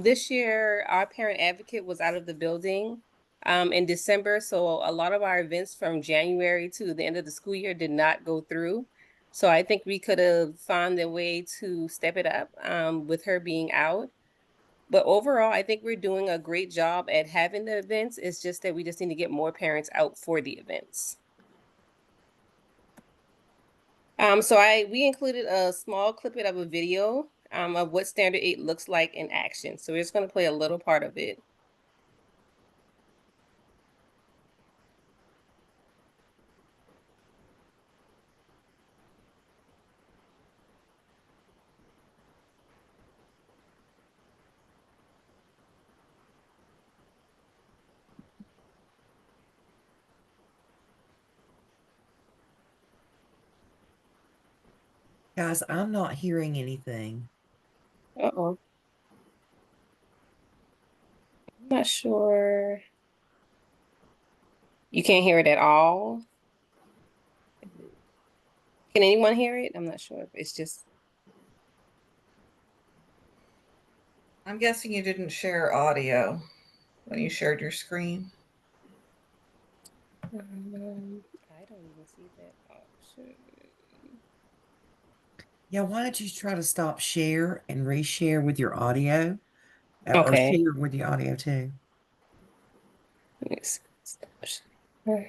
This year, our parent advocate was out of the building in December. So a lot of our events from January to the end of the school year did not go through. So I think we could have found a way to step it up with her being out. But overall, I think we're doing a great job at having the events. It's just that we just need to get more parents out for the events. So we included a small clipping of a video of what Standard 8 looks like in action. So we're just going to play a little part of it. Guys, I'm not hearing anything. Uh-oh. I'm not sure. You can't hear it at all? Can anyone hear it? I'm not sure if it's just... I'm guessing you didn't share audio when you shared your screen. I don't even see that option. Yeah, why don't you try to stop share and reshare with your audio? Or Okay. share with the audio too. Yes. All right.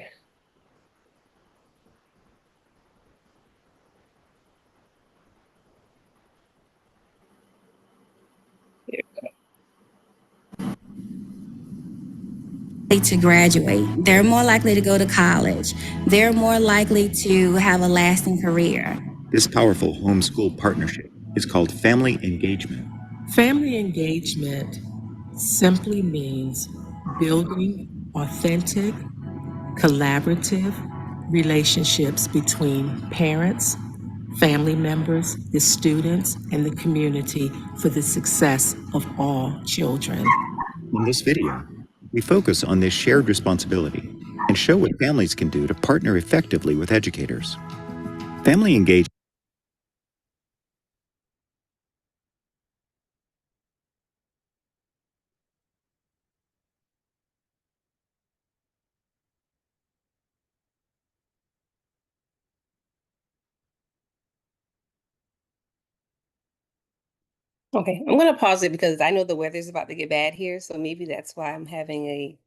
To graduate. They're more likely to go to college. They're more likely to have a lasting career. This powerful homeschool partnership is called family engagement. Family engagement simply means building authentic, collaborative relationships between parents, family members, the students, and the community for the success of all children. In this video, we focus on this shared responsibility and show what families can do to partner effectively with educators. Family engagement Okay, I'm gonna pause it because I know the weather's about to get bad here, so maybe that's why I'm having a.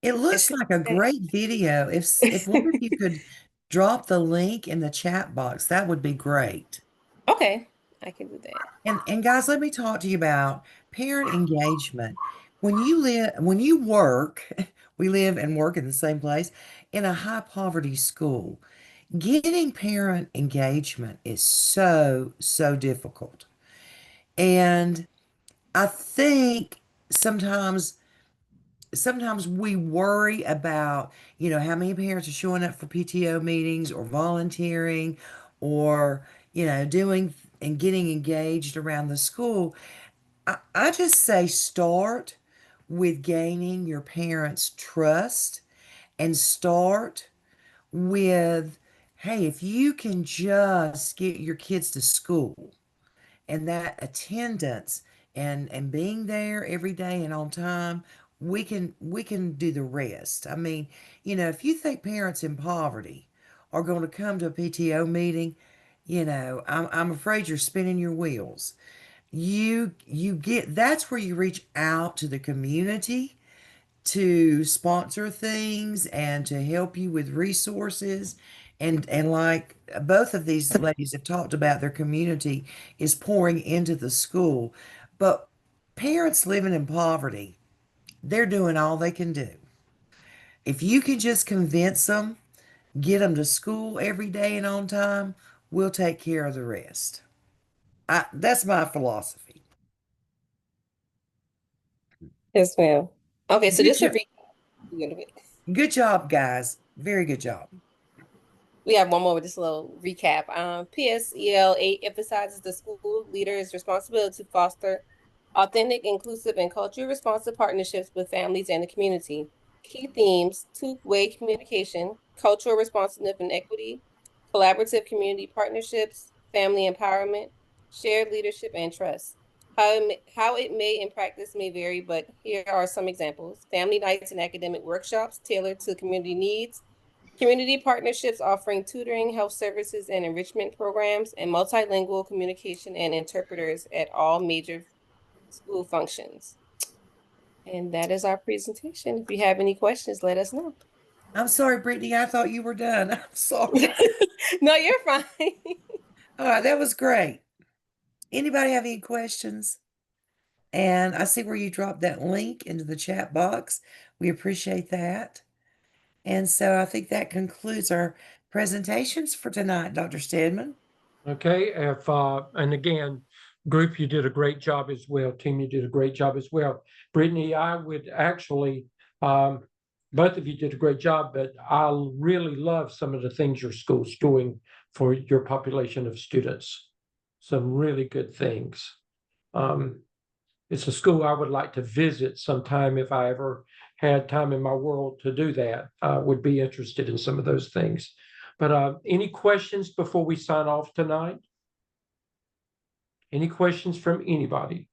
It looks like a great video. If one of you could drop the link in the chat box, that would be great. Okay, I can do that. And guys, let me talk to you about parent engagement. When you work, we live and work in the same place in a high poverty school. Getting parent engagement is so difficult. And I think sometimes we worry about, how many parents are showing up for PTO meetings or volunteering or, doing and getting engaged around the school. I just say start with gaining your parents' trust and start with, hey, if you can just get your kids to school and that attendance and being there every day and on time, we can do the rest. I mean, if you think parents in poverty are going to come to a PTO meeting, I'm afraid you're spinning your wheels. You get that's where you reach out to the community to sponsor things and to help you with resources. And like both of these ladies have talked about, their community is pouring into the school. But parents living in poverty, they're doing all they can do. If you can just convince them, get them to school every day and on time, we'll take care of the rest. That's my philosophy. Yes, ma'am. Okay, so Good just to job. recap, Good job, guys. Very good job. we have one more with this little recap. PSEL 8 emphasizes the school leader's responsibility to foster authentic, inclusive, and culturally responsive partnerships with families and the community. Key themes: two-way communication, cultural responsiveness and equity, collaborative community partnerships, family empowerment, shared leadership, and trust. How it may in practice may vary, but here are some examples. Family nights and academic workshops tailored to community needs, community partnerships offering tutoring, health services, and enrichment programs, and multilingual communication and interpreters at all major school functions. And that is our presentation. If you have any questions, let us know. I'm sorry, Brittany. I thought you were done. I'm sorry. No, you're fine. All right, that was great. Anybody have any questions? And I see where you dropped that link into the chat box. We appreciate that. And so I think that concludes our presentations for tonight, Dr. Stedman. Okay, and again, group, you did a great job as well. Team, you did a great job as well. Brittany, I would actually, both of you did a great job, but I really love some of the things your school's doing for your population of students. Some really good things. It's a school I would like to visit sometime if I ever had time in my world to do that. Would be interested in some of those things. But any questions before we sign off tonight? Any questions from anybody?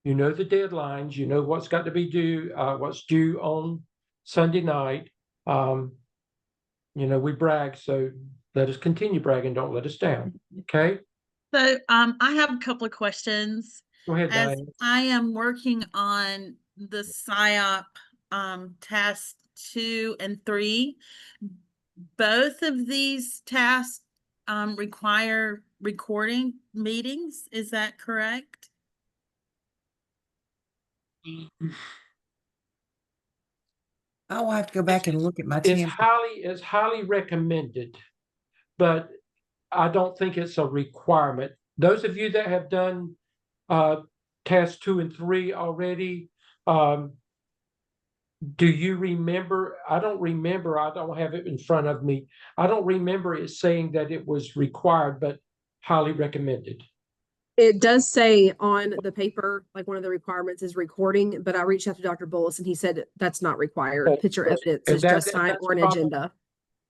You know the deadlines, you know what's got to be due, what's due on Sunday night. We brag, so let us continue bragging, don't let us down, okay? So I have a couple of questions. Go ahead, As Diane. I am working on the SIAP task 2 and 3, both of these tasks require recording meetings. Is that correct? I will have to go back and look at my It's temp. highly recommended, but I don't think it's a requirement. Those of you that have done tasks 2 and 3 already, do you remember? I don't remember. I don't have it in front of me. I don't remember it saying that it was required, but highly recommended. It does say on the paper, like one of the requirements is recording, but I reached out to Dr. Bullis and he said that's not required. Okay. Picture evidence And is just fine, or an agenda.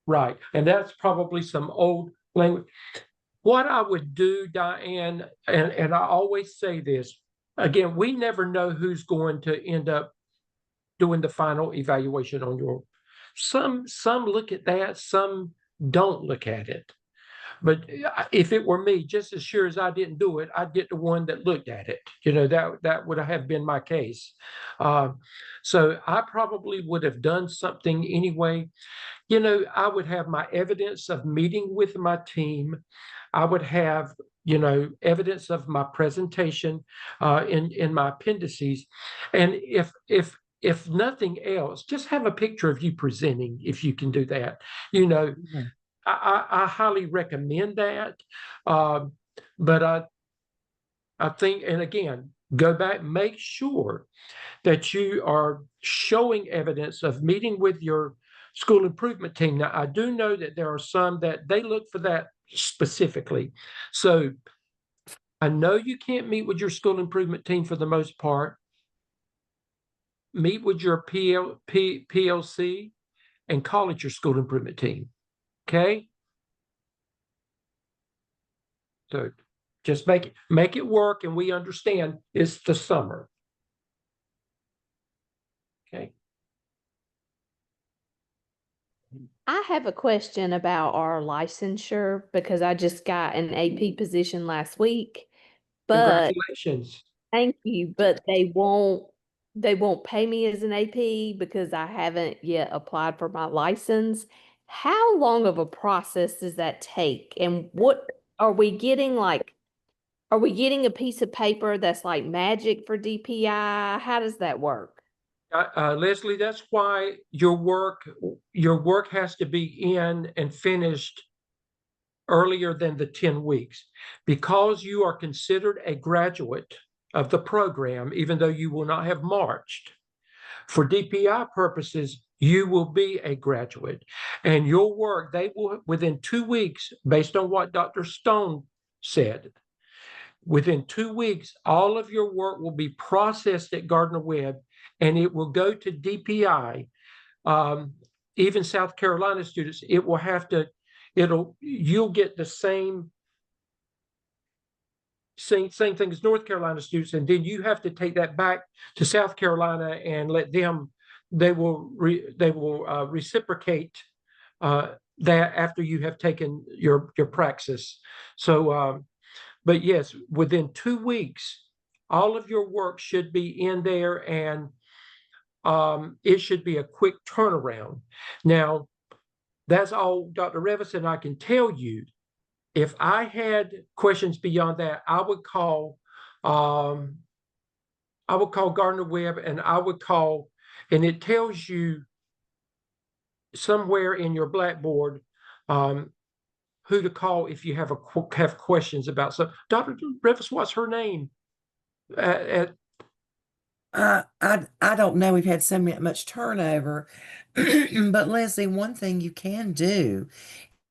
Right. And that's probably some old language. What I would do, Diane, and I always say this, again, we never know who's going to end up doing the final evaluation on your, some look at that, some don't look at it. But if it were me, just as sure as I didn't do it, I'd get the one that looked at it. That would have been my case. So I probably would have done something anyway. I would have my evidence of meeting with my team. I would have, evidence of my presentation in my appendices. And if nothing else, just have a picture of you presenting if you can do that. I highly recommend that. But I think, and again, go back, make sure that you are showing evidence of meeting with your school improvement team. Now, I do know that there are some that they look for that specifically. So I know you can't meet with your school improvement team for the most part. Meet with your PLC and call it your school improvement team. Okay? So just make it work, and we understand it's the summer. Okay. I have a question about our licensure because I just got an AP position last week, but Congratulations. thank you, but they won't pay me as an AP because I haven't yet applied for my license. How long of a process does that take? And what are we getting are we getting a piece of paper that's like magic for DPI? How does that work? Leslie, that's why your work has to be in and finished earlier than the 10 weeks, because you are considered a graduate of the program, even though you will not have marched. For DPI purposes, you will be a graduate, and your work, they will, within 2 weeks, based on what Dr. Stone said, within 2 weeks, all of your work will be processed at Gardner-Webb, and it will go to DPI. Even South Carolina students, you'll get the same thing as North Carolina students, and then you have to take that back to South Carolina and let them. They will reciprocate that after you have taken your praxis. So, but yes, within 2 weeks, all of your work should be in there, and it should be a quick turnaround. Now, that's all, Dr. Revis, and I can tell you, if I had questions beyond that, I would call Gardner-Webb, and and it tells you somewhere in your Blackboard who to call if you have questions about something. Dr. Revis, what's her name? I don't know. We've had so much turnover, but Leslie, one thing you can do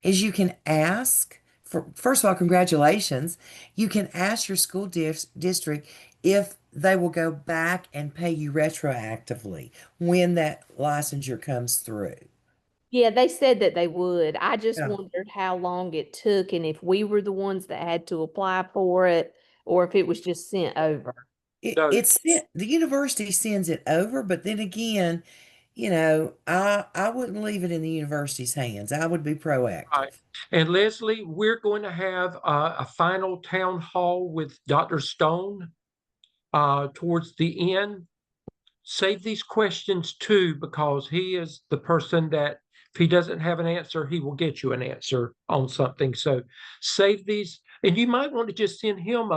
is you can ask for, first of all, congratulations. You can ask your school district if they will go back and pay you retroactively when that licensure comes through. Yeah, they said that they would. I just Yeah. wondered how long it took and if we were the ones that had to apply for it or if it was just sent over. The university sends it over, but then again, I wouldn't leave it in the university's hands. I would be proactive. Right. And Leslie, we're going to have a final town hall with Dr. Stone towards the end. Save these questions too, because he is the person that if he doesn't have an answer, he will get you an answer on something. So save these, and you might want to just send him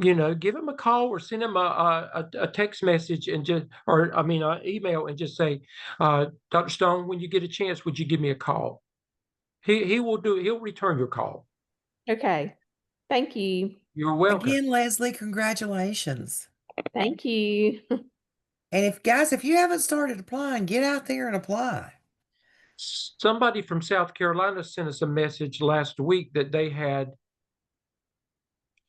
give him a call or send him a text message and email and just say, Dr. Stone, when you get a chance, would you give me a call? He'll return your call. Okay. Thank you. You're welcome. Again, Leslie, congratulations. Thank you. And if you haven't started applying, get out there and apply. Somebody from South Carolina sent us a message last week that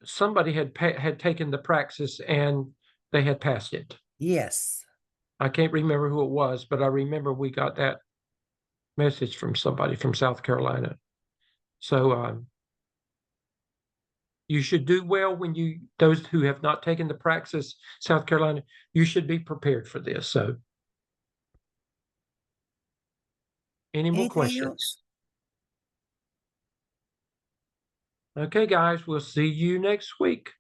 somebody had taken the praxis and they had passed it. Yes. I can't remember who it was, but I remember we got that message from somebody from South Carolina. So you should do well when those who have not taken the praxis, South Carolina, you should be prepared for this. So any more Anything questions? else? Okay, guys, we'll see you next week.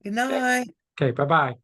Good night. Okay, bye-bye.